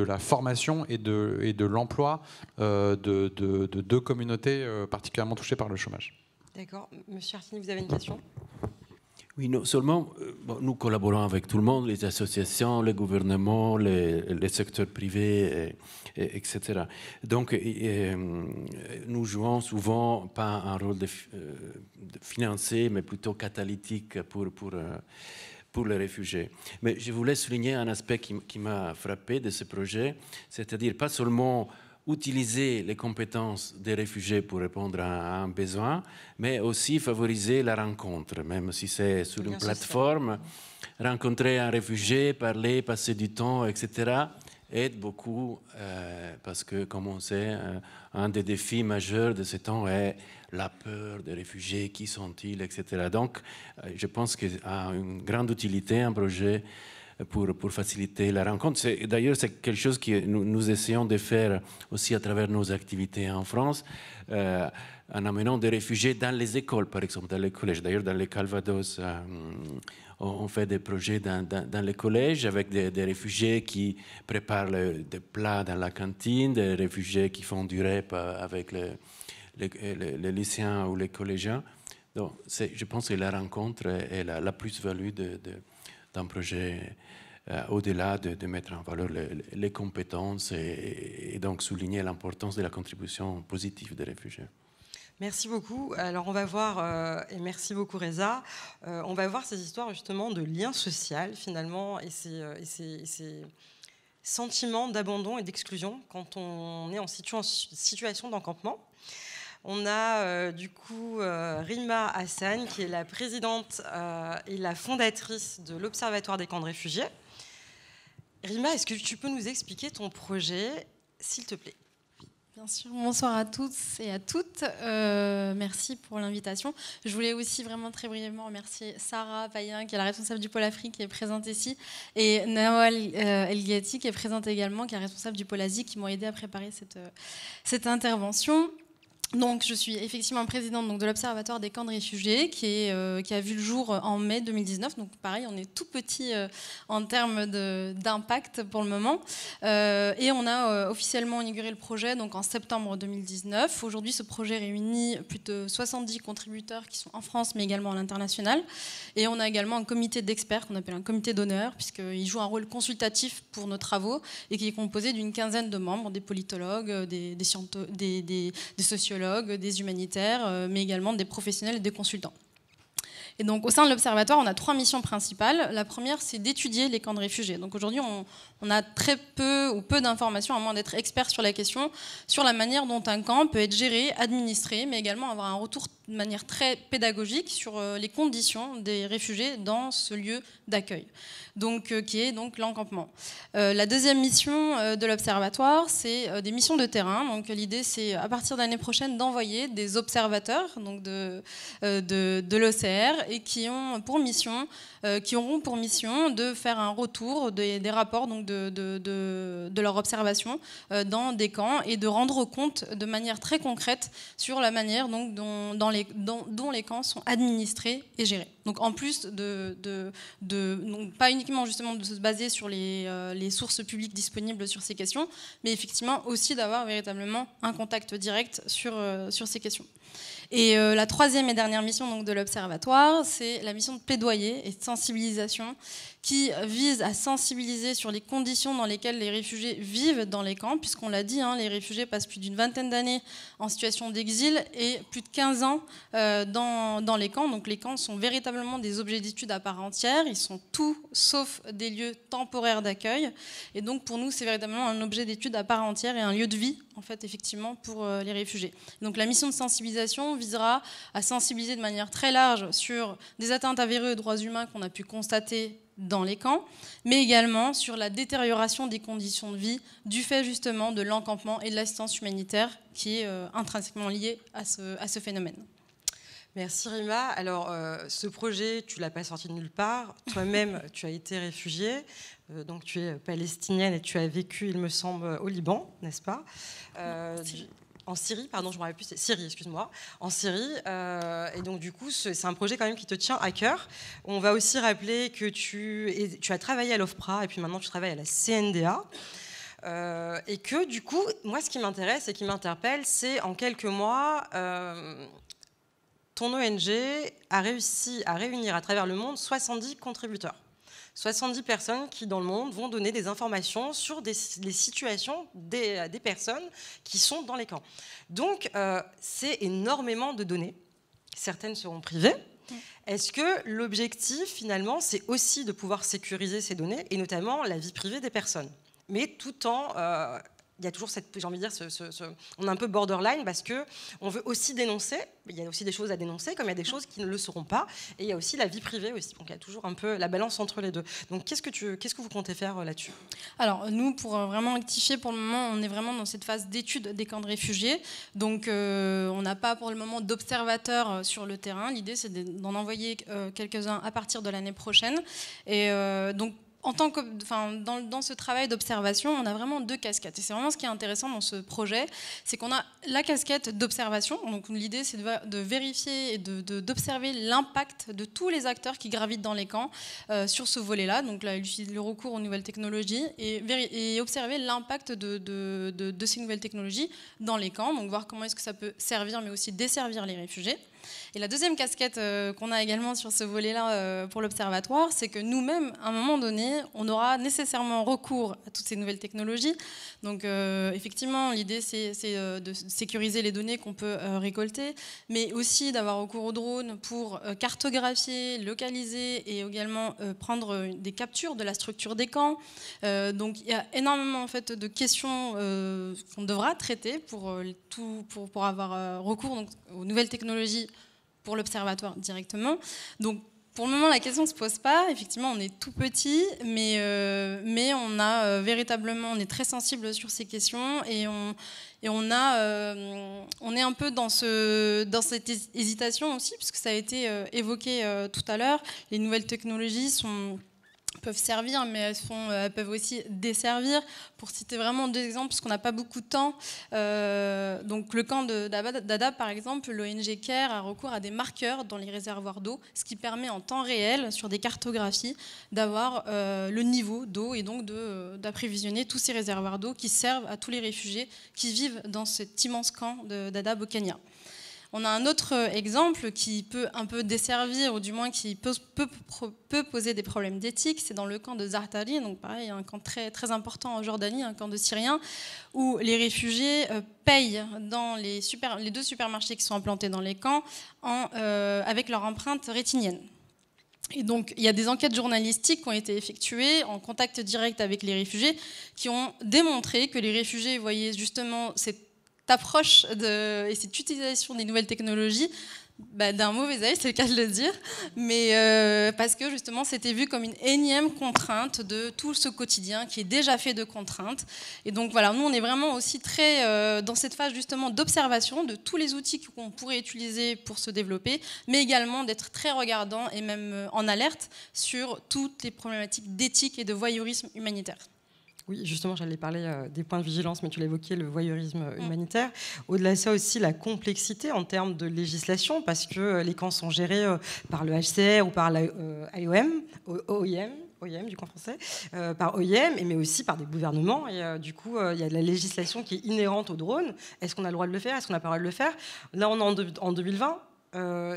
la formation et de l'emploi de deux communautés particulièrement touchées par le chômage. D'accord. Monsieur Artini, vous avez une question? Oui, non seulement nous collaborons avec tout le monde, les associations, les gouvernements, les secteurs privés, etc. Donc, nous jouons souvent pas un rôle de financier, mais plutôt catalytique pour les réfugiés. Mais je voulais souligner un aspect qui m'a frappé de ce projet, c'est-à-dire pas seulement utiliser les compétences des réfugiés pour répondre à un besoin, mais aussi favoriser la rencontre, même si c'est sur une plateforme, rencontrer un réfugié, parler, passer du temps, etc. aide beaucoup parce que, comme on sait, un des défis majeurs de ces temps est la peur des réfugiés, qui sont-ils, etc. Donc, je pense qu'il a une grande utilité, un projet pour faciliter la rencontre. D'ailleurs, c'est quelque chose que nous essayons de faire aussi à travers nos activités en France, en amenant des réfugiés dans les écoles, par exemple, dans les collèges. D'ailleurs, dans les Calvados, on fait des projets dans les collèges avec des réfugiés qui préparent des plats dans la cantine, des réfugiés qui font du rep avec les lycéens ou les collégiens. Donc, je pense que la rencontre est la plus-value d'un projet, au-delà de mettre en valeur les compétences et donc souligner l'importance de la contribution positive des réfugiés. Merci beaucoup. Alors on va voir, et merci beaucoup Reza, on va voir ces histoires justement de lien social finalement et ces sentiments d'abandon et d'exclusion quand on est en situation d'encampement. On a du coup Rima Hassan qui est la présidente et la fondatrice de l'Observatoire des camps de réfugiés. Rima, est-ce que tu peux nous expliquer ton projet, s'il te plaît ? Bien sûr, bonsoir à tous et à toutes. Merci pour l'invitation. Je voulais aussi vraiment très brièvement remercier Sarah Payen, qui est la responsable du pôle Afrique, qui est présente ici, et Nawal El Ghati, qui est présente également, qui est responsable du pôle Asie, qui m'ont aidé à préparer cette intervention. Donc, je suis effectivement présidente de l'Observatoire des camps de réfugiés qui a vu le jour en mai 2019. Donc, pareil, on est tout petit en termes d'impact pour le moment. Et on a officiellement inauguré le projet donc, en septembre 2019. Aujourd'hui, ce projet réunit plus de 70 contributeurs qui sont en France, mais également à l'international. Et on a également un comité d'experts qu'on appelle un comité d'honneur, puisqu'il joue un rôle consultatif pour nos travaux et qui est composé d'une quinzaine de membres, des politologues, des sociologues, des humanitaires, mais également des professionnels et des consultants. Et donc, au sein de l'Observatoire, on a 3 missions principales. La première, c'est d'étudier les camps de réfugiés. Donc aujourd'hui, on a très peu ou peu d'informations, à moins d'être expert sur la question, sur la manière dont un camp peut être géré, administré, mais également avoir un retour de manière très pédagogique sur les conditions des réfugiés dans ce lieu d'accueil, qui est donc l'encampement. La deuxième mission de l'Observatoire, c'est des missions de terrain. Donc l'idée, c'est à partir de l'année prochaine d'envoyer des observateurs donc de l'OCR et qui auront pour mission de faire un retour des rapports donc de leur observation dans des camps et de rendre compte de manière très concrète sur la manière donc, dont les camps sont administrés et gérés. Donc en plus donc pas uniquement justement de se baser sur les sources publiques disponibles sur ces questions, mais effectivement aussi d'avoir véritablement un contact direct sur ces questions. Et la troisième et dernière mission donc, de l'Observatoire, c'est la mission de plaidoyer et de sensibilisation qui vise à sensibiliser sur les conditions dans lesquelles les réfugiés vivent dans les camps, puisqu'on l'a dit, les réfugiés passent plus d'une vingtaine d'années en situation d'exil et plus de 15 ans dans les camps. Donc les camps sont véritablement des objets d'étude à part entière, ils sont tout sauf des lieux temporaires d'accueil. Et donc pour nous, c'est véritablement un objet d'étude à part entière et un lieu de vie, en fait, effectivement, pour les réfugiés. Donc la mission de sensibilisation visera à sensibiliser de manière très large sur des atteintes avérées aux droits humains qu'on a pu constater dans les camps, mais également sur la détérioration des conditions de vie du fait justement de l'encampement et de l'assistance humanitaire qui est intrinsèquement liée à ce phénomène. Merci Rima. Alors ce projet, tu ne l'as pas sorti de nulle part. Toi-même, tu as été réfugiée, donc tu es palestinienne et tu as vécu, il me semble, au Liban, n'est-ce pas ? En Syrie, pardon, je me rappelle plus, c'est Syrie, excuse-moi, en Syrie. Et donc, du coup, c'est un projet quand même qui te tient à cœur. On va aussi rappeler que tu as travaillé à l'OFPRA et puis maintenant tu travailles à la CNDA. Et que, du coup, moi, ce qui m'intéresse et qui m'interpelle, c'est en quelques mois, ton ONG a réussi à réunir à travers le monde 70 contributeurs. 70 personnes qui, dans le monde, vont donner des informations sur les situations des personnes qui sont dans les camps. Donc, c'est énormément de données. Certaines seront privées. Est-ce que l'objectif, finalement, c'est aussi de pouvoir sécuriser ces données, et notamment la vie privée des personnes, mais tout en il y a toujours j'ai envie de dire, on est un peu borderline parce que on veut aussi dénoncer. Il y a aussi des choses à dénoncer, comme il y a des choses qui ne le seront pas. Et il y a aussi la vie privée aussi. Donc il y a toujours un peu la balance entre les deux. Donc qu'est-ce que vous comptez faire là-dessus? Alors nous, pour vraiment rectifier, pour le moment, on est vraiment dans cette phase d'étude des camps de réfugiés. Donc on n'a pas pour le moment d'observateurs sur le terrain. L'idée, c'est d'en envoyer quelques-uns à partir de l'année prochaine. Et donc dans ce travail d'observation, on a vraiment 2 casquettes. Et c'est vraiment ce qui est intéressant dans ce projet, c'est qu'on a la casquette d'observation. Donc l'idée, c'est de vérifier et d'observer l'impact de tous les acteurs qui gravitent dans les camps sur ce volet-là. Donc là, le recours aux nouvelles technologies et observer l'impact de ces nouvelles technologies dans les camps. Donc voir comment est-ce que ça peut servir, mais aussi desservir les réfugiés. Et la deuxième casquette qu'on a également sur ce volet-là pour l'Observatoire, c'est que nous-mêmes, à un moment donné, on aura nécessairement recours à toutes ces nouvelles technologies. Donc effectivement, l'idée, c'est de sécuriser les données qu'on peut récolter, mais aussi d'avoir recours aux drones pour cartographier, localiser et également prendre des captures de la structure des camps. Donc il y a énormément en fait, de questions qu'on devra traiter pour avoir recours donc, aux nouvelles technologies pour l'Observatoire directement. Donc, pour le moment, la question ne se pose pas. Effectivement, on est tout petit, mais on a véritablement, on est très sensible sur ces questions et on est un peu dans cette hésitation aussi, puisque ça a été évoqué tout à l'heure. Les nouvelles technologies peuvent servir, mais elles peuvent aussi desservir. Pour citer vraiment 2 exemples, parce qu'on n'a pas beaucoup de temps, donc le camp de Dadaab, par exemple, l'ONG CARE a recours à des marqueurs dans les réservoirs d'eau, ce qui permet en temps réel, sur des cartographies, d'avoir le niveau d'eau et donc d'approvisionner tous ces réservoirs d'eau qui servent à tous les réfugiés qui vivent dans cet immense camp de Dadaab au Kenya. On a un autre exemple qui peut un peu desservir, ou du moins qui peut poser des problèmes d'éthique, c'est dans le camp de Zaatari, donc pareil, un camp très, très important en Jordanie, un camp de Syriens, où les réfugiés payent dans les 2 supermarchés qui sont implantés dans les camps avec leur empreinte rétinienne. Et donc, il y a des enquêtes journalistiques qui ont été effectuées en contact direct avec les réfugiés, qui ont démontré que les réfugiés voyaient justement cette approche et cette utilisation des nouvelles technologies d'un mauvais œil, c'est le cas de le dire, mais parce que justement c'était vu comme une énième contrainte de tout ce quotidien qui est déjà fait de contraintes. Et donc voilà, nous on est vraiment aussi très dans cette phase justement d'observation de tous les outils qu'on pourrait utiliser pour se développer, mais également d'être très regardant et même en alerte sur toutes les problématiques d'éthique et de voyeurisme humanitaire. Oui, justement, j'allais parler des points de vigilance, mais tu l'as évoqué, le voyeurisme humanitaire. Au-delà de ça aussi, la complexité en termes de législation, parce que les camps sont gérés par le HCR ou par OIM, du camp français, par OIM, mais aussi par des gouvernements. Et du coup, il y a de la législation qui est inhérente aux drones. Est-ce qu'on a le droit de le faire? Est-ce qu'on n'a pas le droit de le faire? Là, on est en 2020.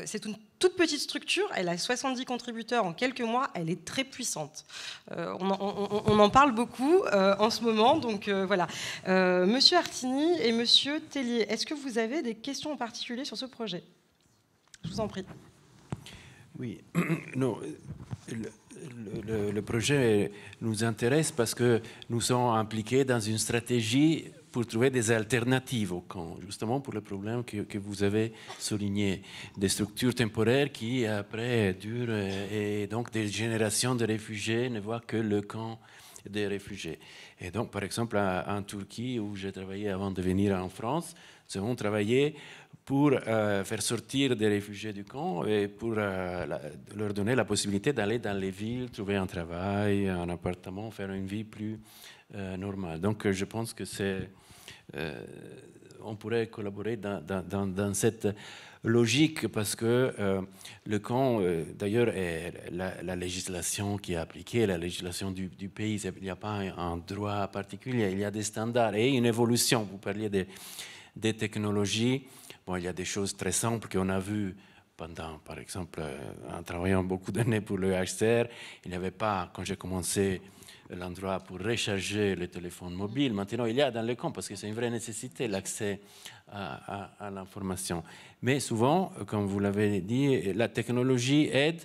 C'est une toute petite structure, elle a 70 contributeurs en quelques mois, elle est très puissante. On en parle beaucoup en ce moment, donc voilà. Monsieur Artini et Monsieur Tellier, est-ce que vous avez des questions en particulier sur ce projet? Je vous en prie. Oui, non, le projet nous intéresse parce que nous sommes impliqués dans une stratégie pour trouver des alternatives au camp, justement pour le problème que vous avez souligné, des structures temporaires qui après durent et donc des générations de réfugiés ne voient que le camp des réfugiés. Et donc par exemple en Turquie où j'ai travaillé avant de venir en France, nous avons travaillé pour faire sortir des réfugiés du camp et pour leur donner la possibilité d'aller dans les villes, trouver un travail, un appartement, faire une vie plus normale. Donc je pense que on pourrait collaborer dans cette logique parce que le camp, d'ailleurs, est la législation qui est appliquée, la législation du pays. Il n'y a pas un droit particulier, il y a des standards et une évolution. Vous parliez des technologies. Bon, il y a des choses très simples qu'on a vues pendant, par exemple, en travaillant beaucoup d'années pour le HCR. Il n'y avait pas, quand j'ai commencé, l'endroit pour recharger le téléphone mobile. Maintenant, il y a dans le camp, parce que c'est une vraie nécessité, l'accès à l'information. Mais souvent, comme vous l'avez dit, la technologie aide,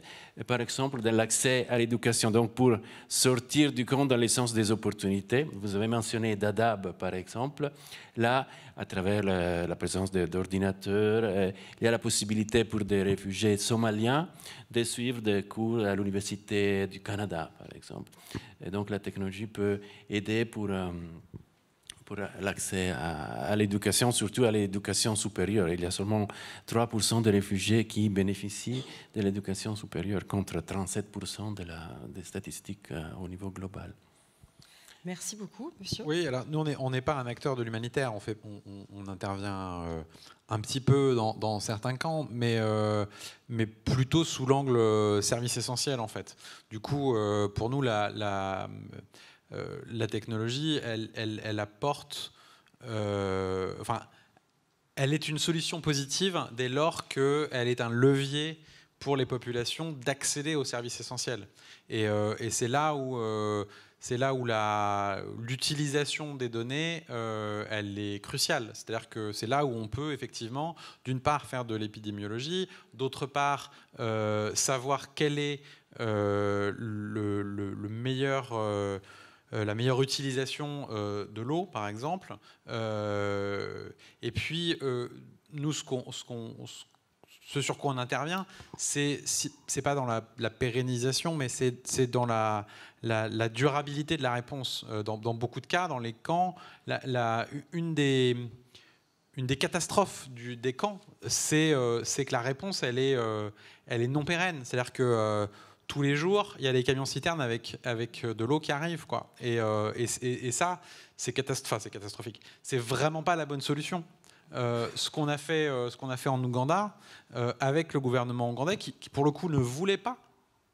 par exemple, dans l'accès à l'éducation. Donc, pour sortir du camp dans le sens des opportunités, vous avez mentionné Dadaab, par exemple. Là, à travers la présence d'ordinateurs, il y a la possibilité pour des réfugiés somaliens de suivre des cours à l'Université du Canada, par exemple. Et donc, la technologie peut aider pour l'accès à l'éducation, surtout à l'éducation supérieure. Il y a seulement 3% des réfugiés qui bénéficient de l'éducation supérieure, contre 37% des statistiques au niveau global. Merci beaucoup, monsieur. Oui, alors nous, on n'est pas un acteur de l'humanitaire. On intervient un petit peu dans certains camps, mais plutôt sous l'angle service essentiel, en fait. Du coup, pour nous, la technologie, elle apporte... elle est une solution positive dès lors qu'elle est un levier pour les populations d'accéder aux services essentiels. Et c'est là où l'utilisation des données, elle est cruciale. C'est-à-dire que c'est là où on peut effectivement, d'une part, faire de l'épidémiologie, d'autre part, savoir quel est le meilleur... la meilleure utilisation de l'eau, par exemple. Et puis, nous, ce sur quoi on intervient, c'est pas dans la pérennisation, mais c'est dans la durabilité de la réponse. Dans beaucoup de cas, dans les camps, une des catastrophes des camps, c'est que la réponse, elle est non pérenne. C'est-à-dire que tous les jours, il y a des camions-citernes avec de l'eau qui arrive, quoi. Et ça, c'est catastrophique. C'est vraiment pas la bonne solution. Ce qu'on a fait en Ouganda, avec le gouvernement ougandais, qui pour le coup ne voulait pas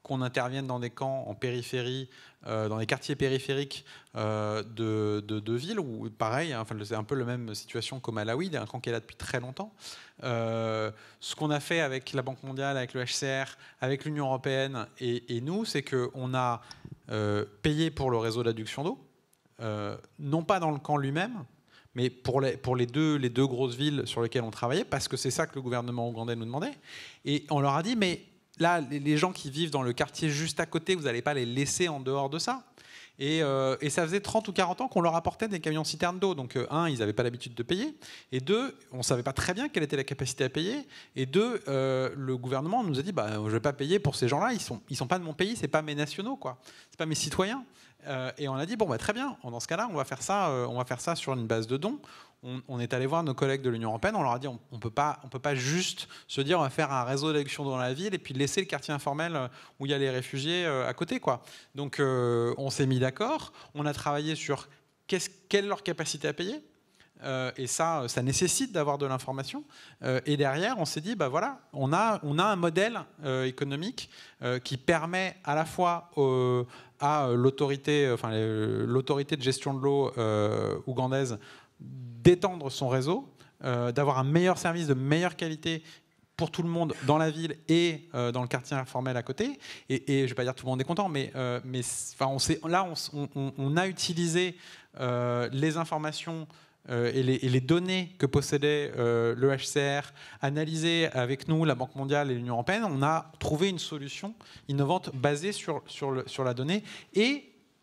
qu'on intervienne dans des camps en périphérie, dans les quartiers périphériques de villes, où pareil, enfin, c'est un peu la même situation qu'au Malawi, un camp qui est là depuis très longtemps. Ce qu'on a fait avec la Banque mondiale, avec le HCR, avec l'Union européenne et nous, c'est qu'on a payé pour le réseau d'adduction d'eau, non pas dans le camp lui-même, mais pour les deux grosses villes sur lesquelles on travaillait, parce que c'est ça que le gouvernement ougandais nous demandait. Et on leur a dit, mais là, les gens qui vivent dans le quartier juste à côté, vous n'allez pas les laisser en dehors de ça. Et ça faisait 30 ou 40 ans qu'on leur apportait des camions-citernes d'eau. Donc, un, ils n'avaient pas l'habitude de payer. Et deux, on ne savait pas très bien quelle était la capacité à payer. Et deux, le gouvernement nous a dit, je ne vais pas payer pour ces gens-là. Ils sont pas de mon pays, ce n'est pas mes nationaux, quoi. Ce n'est pas mes citoyens. Et on a dit, très bien, dans ce cas-là, on va faire ça sur une base de dons. On est allé voir nos collègues de l'Union européenne, on leur a dit, on peut pas juste se dire, on va faire un réseau d'adduction dans la ville et puis laisser le quartier informel où il y a les réfugiés à côté, quoi. Donc on s'est mis d'accord, on a travaillé sur quelle est leur capacité à payer. Et ça nécessite d'avoir de l'information. Et derrière, on s'est dit, on a un modèle économique qui permet à la fois à l'autorité de gestion de l'eau ougandaise d'étendre son réseau, d'avoir un meilleur service de meilleure qualité pour tout le monde dans la ville et dans le quartier informel à côté. Et je ne vais pas dire tout le monde est content, mais on a utilisé les informations et les données que possédait le HCR, analysées avec nous, la Banque mondiale et l'Union européenne. On a trouvé une solution innovante basée sur la donnée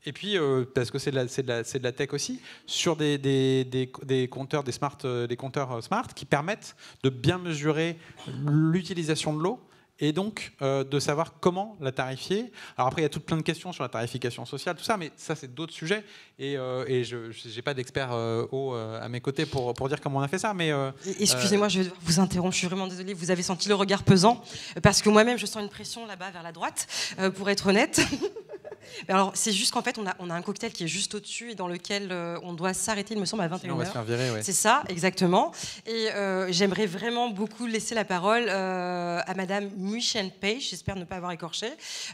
et puis, parce que c'est de la tech aussi, sur des compteurs, des compteurs smart qui permettent de bien mesurer l'utilisation de l'eau et donc de savoir comment la tarifier. Alors après, il y a plein de questions sur la tarification sociale, tout ça, mais ça, c'est d'autres sujets. Et je n'ai pas d'expert eau à mes côtés pour dire comment on a fait ça. Mais excusez-moi, je vais devoir vous interrompre. Je suis vraiment désolée. Vous avez senti le regard pesant parce que moi-même, je sens une pression là-bas vers la droite, pour être honnête. Alors, c'est juste qu'en fait, on a un cocktail qui est juste au-dessus et dans lequel on doit s'arrêter, il me semble, à 21h. On va se faire virer, ouais. C'est ça, exactement. Et j'aimerais vraiment beaucoup laisser la parole à Madame Nguyen Pei, j'espère ne pas avoir écorché.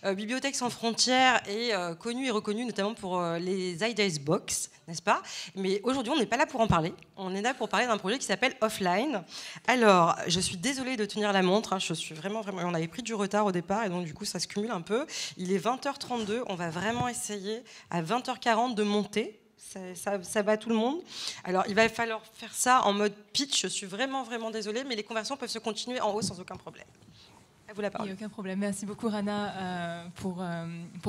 Bibliothèques sans frontières est connue et reconnue notamment pour les IDS Box, n'est-ce pas? Mais aujourd'hui, on n'est pas là pour en parler. On est là pour parler d'un projet qui s'appelle Offline. Alors, je suis désolée de tenir la montre. Hein, je suis vraiment... On avait pris du retard au départ et donc du coup, ça se cumule un peu. Il est 20h32. On va vraiment essayer à 20h40 de monter. Ça bat tout le monde. Alors, il va falloir faire ça en mode pitch. Je suis vraiment, vraiment désolée, mais les conversations peuvent se continuer en haut sans aucun problème. À vous la parole. Il n'y a aucun problème. Merci beaucoup, Rana, pour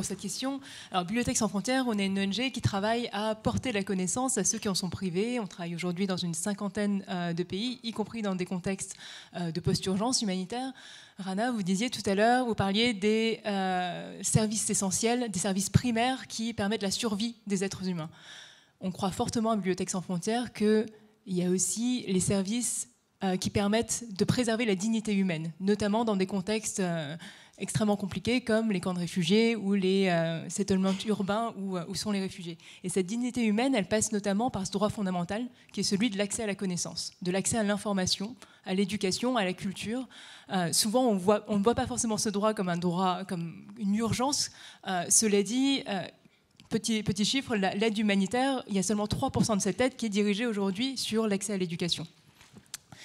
cette question. Alors, Bibliothèques sans frontières, on est une ONG qui travaille à porter la connaissance à ceux qui en sont privés. On travaille aujourd'hui dans une 50aine de pays, y compris dans des contextes de post-urgence humanitaire. Rana, vous disiez tout à l'heure, vous parliez des services essentiels, des services primaires qui permettent la survie des êtres humains. On croit fortement à Bibliothèques sans frontières qu'il y a aussi les services qui permettent de préserver la dignité humaine, notamment dans des contextes extrêmement compliqués comme les camps de réfugiés ou les settlements urbains où sont les réfugiés. Et cette dignité humaine, elle passe notamment par ce droit fondamental qui est celui de l'accès à la connaissance, de l'accès à l'information, à l'éducation, à la culture. Souvent, on ne voit pas forcément ce droit comme un droit, comme une urgence. Cela dit, petit chiffre, l'aide humanitaire, il y a seulement 3% de cette aide qui est dirigée aujourd'hui sur l'accès à l'éducation.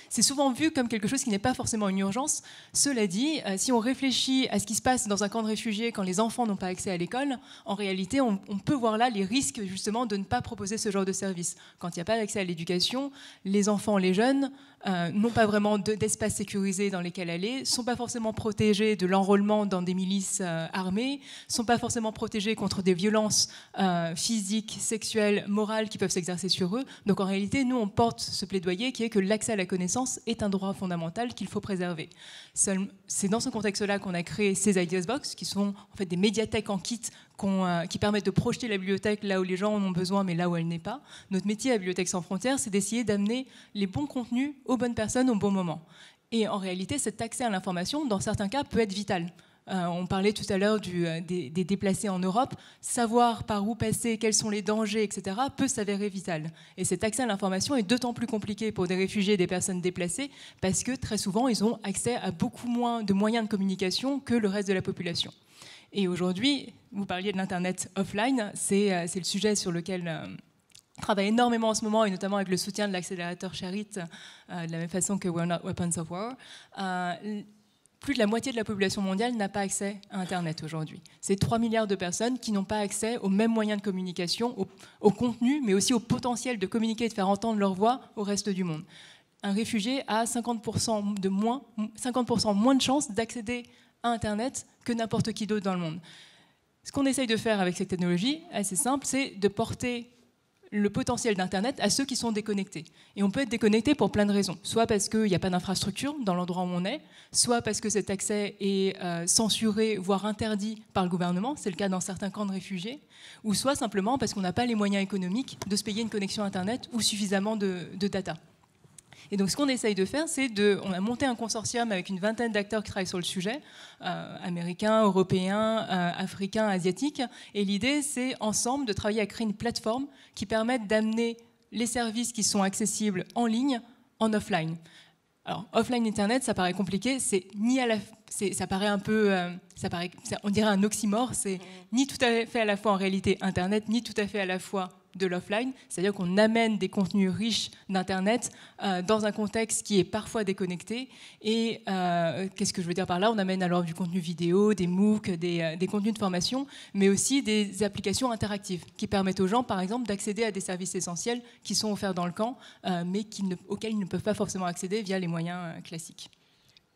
C'est souvent vu comme quelque chose qui n'est pas forcément une urgence. Cela dit, si on réfléchit à ce qui se passe dans un camp de réfugiés quand les enfants n'ont pas accès à l'école, en réalité, on peut voir là les risques justement de ne pas proposer ce genre de service. Quand il n'y a pas d'accès à l'éducation, les enfants, les jeunes n'ont pas vraiment d'espace sécurisé dans lesquels aller, ne sont pas forcément protégés de l'enrôlement dans des milices armées, ne sont pas forcément protégés contre des violences physiques, sexuelles, morales qui peuvent s'exercer sur eux. Donc en réalité, nous, on porte ce plaidoyer qui est que l'accès à la connaissance est un droit fondamental qu'il faut préserver. C'est dans ce contexte-là qu'on a créé ces Ideas Box, qui sont en fait des médiathèques en kit qui permettent de projeter la bibliothèque là où les gens en ont besoin, mais là où elle n'est pas. Notre métier à Bibliothèques sans frontières, c'est d'essayer d'amener les bons contenus aux bonnes personnes au bon moment. Et en réalité, cet accès à l'information, dans certains cas, peut être vital. On parlait tout à l'heure des déplacés en Europe. Savoir par où passer, quels sont les dangers, etc., peut s'avérer vital. Et cet accès à l'information est d'autant plus compliqué pour des réfugiés et des personnes déplacées parce que très souvent, ils ont accès à beaucoup moins de moyens de communication que le reste de la population. Et aujourd'hui, vous parliez de l'Internet offline, c'est le sujet sur lequel on travaille énormément en ce moment, et notamment avec le soutien de l'accélérateur Charit, de la même façon que We're Not Weapons of War. Plus de la moitié de la population mondiale n'a pas accès à Internet aujourd'hui. C'est 3 milliards de personnes qui n'ont pas accès aux mêmes moyens de communication, au contenu, mais aussi au potentiel de communiquer et de faire entendre leur voix au reste du monde. Un réfugié a 50% moins de chances d'accéder à Internet que n'importe qui d'autre dans le monde. Ce qu'on essaye de faire avec cette technologie, assez simple, c'est de porter le potentiel d'Internet à ceux qui sont déconnectés. Et on peut être déconnecté pour plein de raisons. Soit parce qu'il n'y a pas d'infrastructure dans l'endroit où on est, soit parce que cet accès est censuré, voire interdit par le gouvernement, c'est le cas dans certains camps de réfugiés, ou soit simplement parce qu'on n'a pas les moyens économiques de se payer une connexion Internet ou suffisamment de data. Et donc ce qu'on essaye de faire, on a monté un consortium avec une vingtaine d'acteurs qui travaillent sur le sujet, américains, européens, africains, asiatiques. Et l'idée, c'est ensemble de travailler à créer une plateforme qui permette d'amener les services qui sont accessibles en ligne, en offline. Alors, offline Internet, ça paraît compliqué, ça paraît un peu, on dirait un oxymore, c'est ni tout à fait à la fois en réalité Internet, ni tout à fait à la fois de l'offline, c'est-à-dire qu'on amène des contenus riches d'Internet dans un contexte qui est parfois déconnecté. Et qu'est-ce que je veux dire par là? On amène alors du contenu vidéo, des MOOC, des contenus de formation, mais aussi des applications interactives qui permettent aux gens, par exemple, d'accéder à des services essentiels qui sont offerts dans le camp, mais auxquels ils ne peuvent pas forcément accéder via les moyens classiques.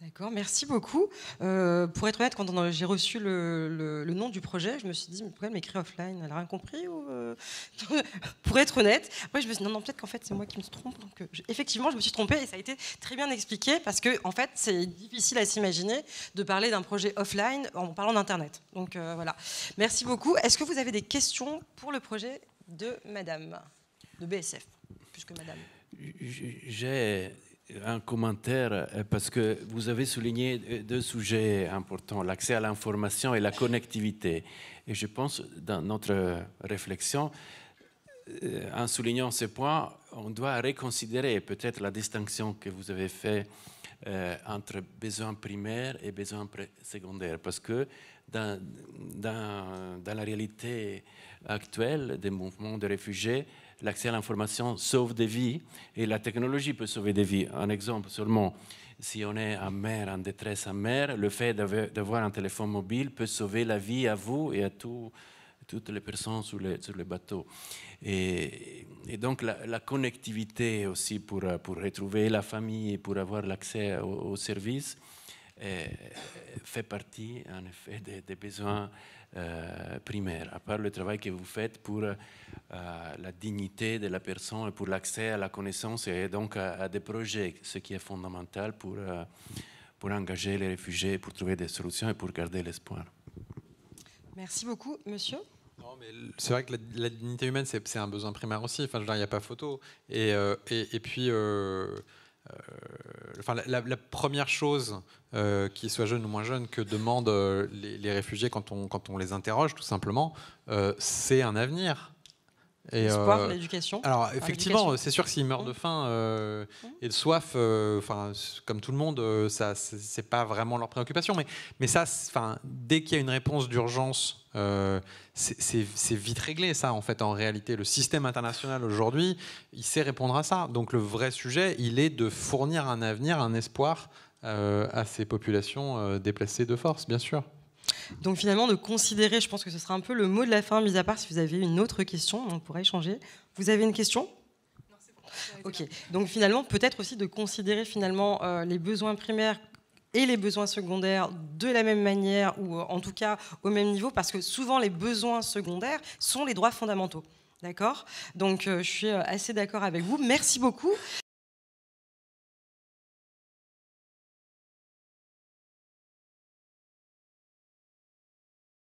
D'accord, merci beaucoup. Pour être honnête, quand j'ai reçu le nom du projet, je me suis dit, mais pourquoi elle m'écrit offline? Elle n'a rien compris ou Pour être honnête, après je me suis dit, non, peut-être qu'en fait c'est moi qui me trompe. Donc, effectivement, je me suis trompée et ça a été très bien expliqué parce que en fait, c'est difficile à s'imaginer de parler d'un projet offline en parlant d'Internet. Donc voilà, merci beaucoup. Est-ce que vous avez des questions pour le projet de Madame, de BSF, plus que Madame? J'ai un commentaire parce que vous avez souligné deux sujets importants, l'accès à l'information et la connectivité. Et je pense, dans notre réflexion, en soulignant ces points, on doit reconsidérer peut-être la distinction que vous avez faite entre besoins primaires et besoins secondaires. Parce que dans la réalité actuelle des mouvements de réfugiés, l'accès à l'information sauve des vies et la technologie peut sauver des vies. Un exemple seulement, si on est en mer, en détresse en mer, le fait d'avoir un téléphone mobile peut sauver la vie à vous et à tous toutes les personnes sur les bateaux. Et donc la connectivité aussi pour retrouver la famille et pour avoir l'accès aux services fait partie en effet des besoins primaires, à part le travail que vous faites pour la dignité de la personne et pour l'accès à la connaissance et donc à des projets, ce qui est fondamental pour engager les réfugiés, pour trouver des solutions et pour garder l'espoir. Merci beaucoup, monsieur. Non, mais c'est vrai que la dignité humaine, c'est un besoin primaire aussi. Enfin, je veux dire, il n'y a pas photo. Et puis, enfin, la première chose, qu'ils soient jeunes ou moins jeunes, que demandent les réfugiés quand on les interroge, tout simplement, c'est un avenir. L'espoir, l'éducation. Alors effectivement, c'est sûr que s'ils meurent de faim et de soif, comme tout le monde, ça c'est pas vraiment leur préoccupation. Mais ça, dès qu'il y a une réponse d'urgence, c'est vite réglé. Ça, en fait, en réalité, le système international aujourd'hui, il sait répondre à ça. Donc le vrai sujet, il est de fournir un avenir, un espoir à ces populations déplacées de force, bien sûr. Donc finalement, de considérer, je pense que ce sera un peu le mot de la fin, mis à part si vous avez une autre question, on pourrait échanger. Vous avez une question ? Non, c'est bon. Ok. Donc finalement, peut-être aussi de considérer finalement les besoins primaires et les besoins secondaires de la même manière, ou en tout cas au même niveau, parce que souvent les besoins secondaires sont les droits fondamentaux. D'accord ? Donc je suis assez d'accord avec vous. Merci beaucoup.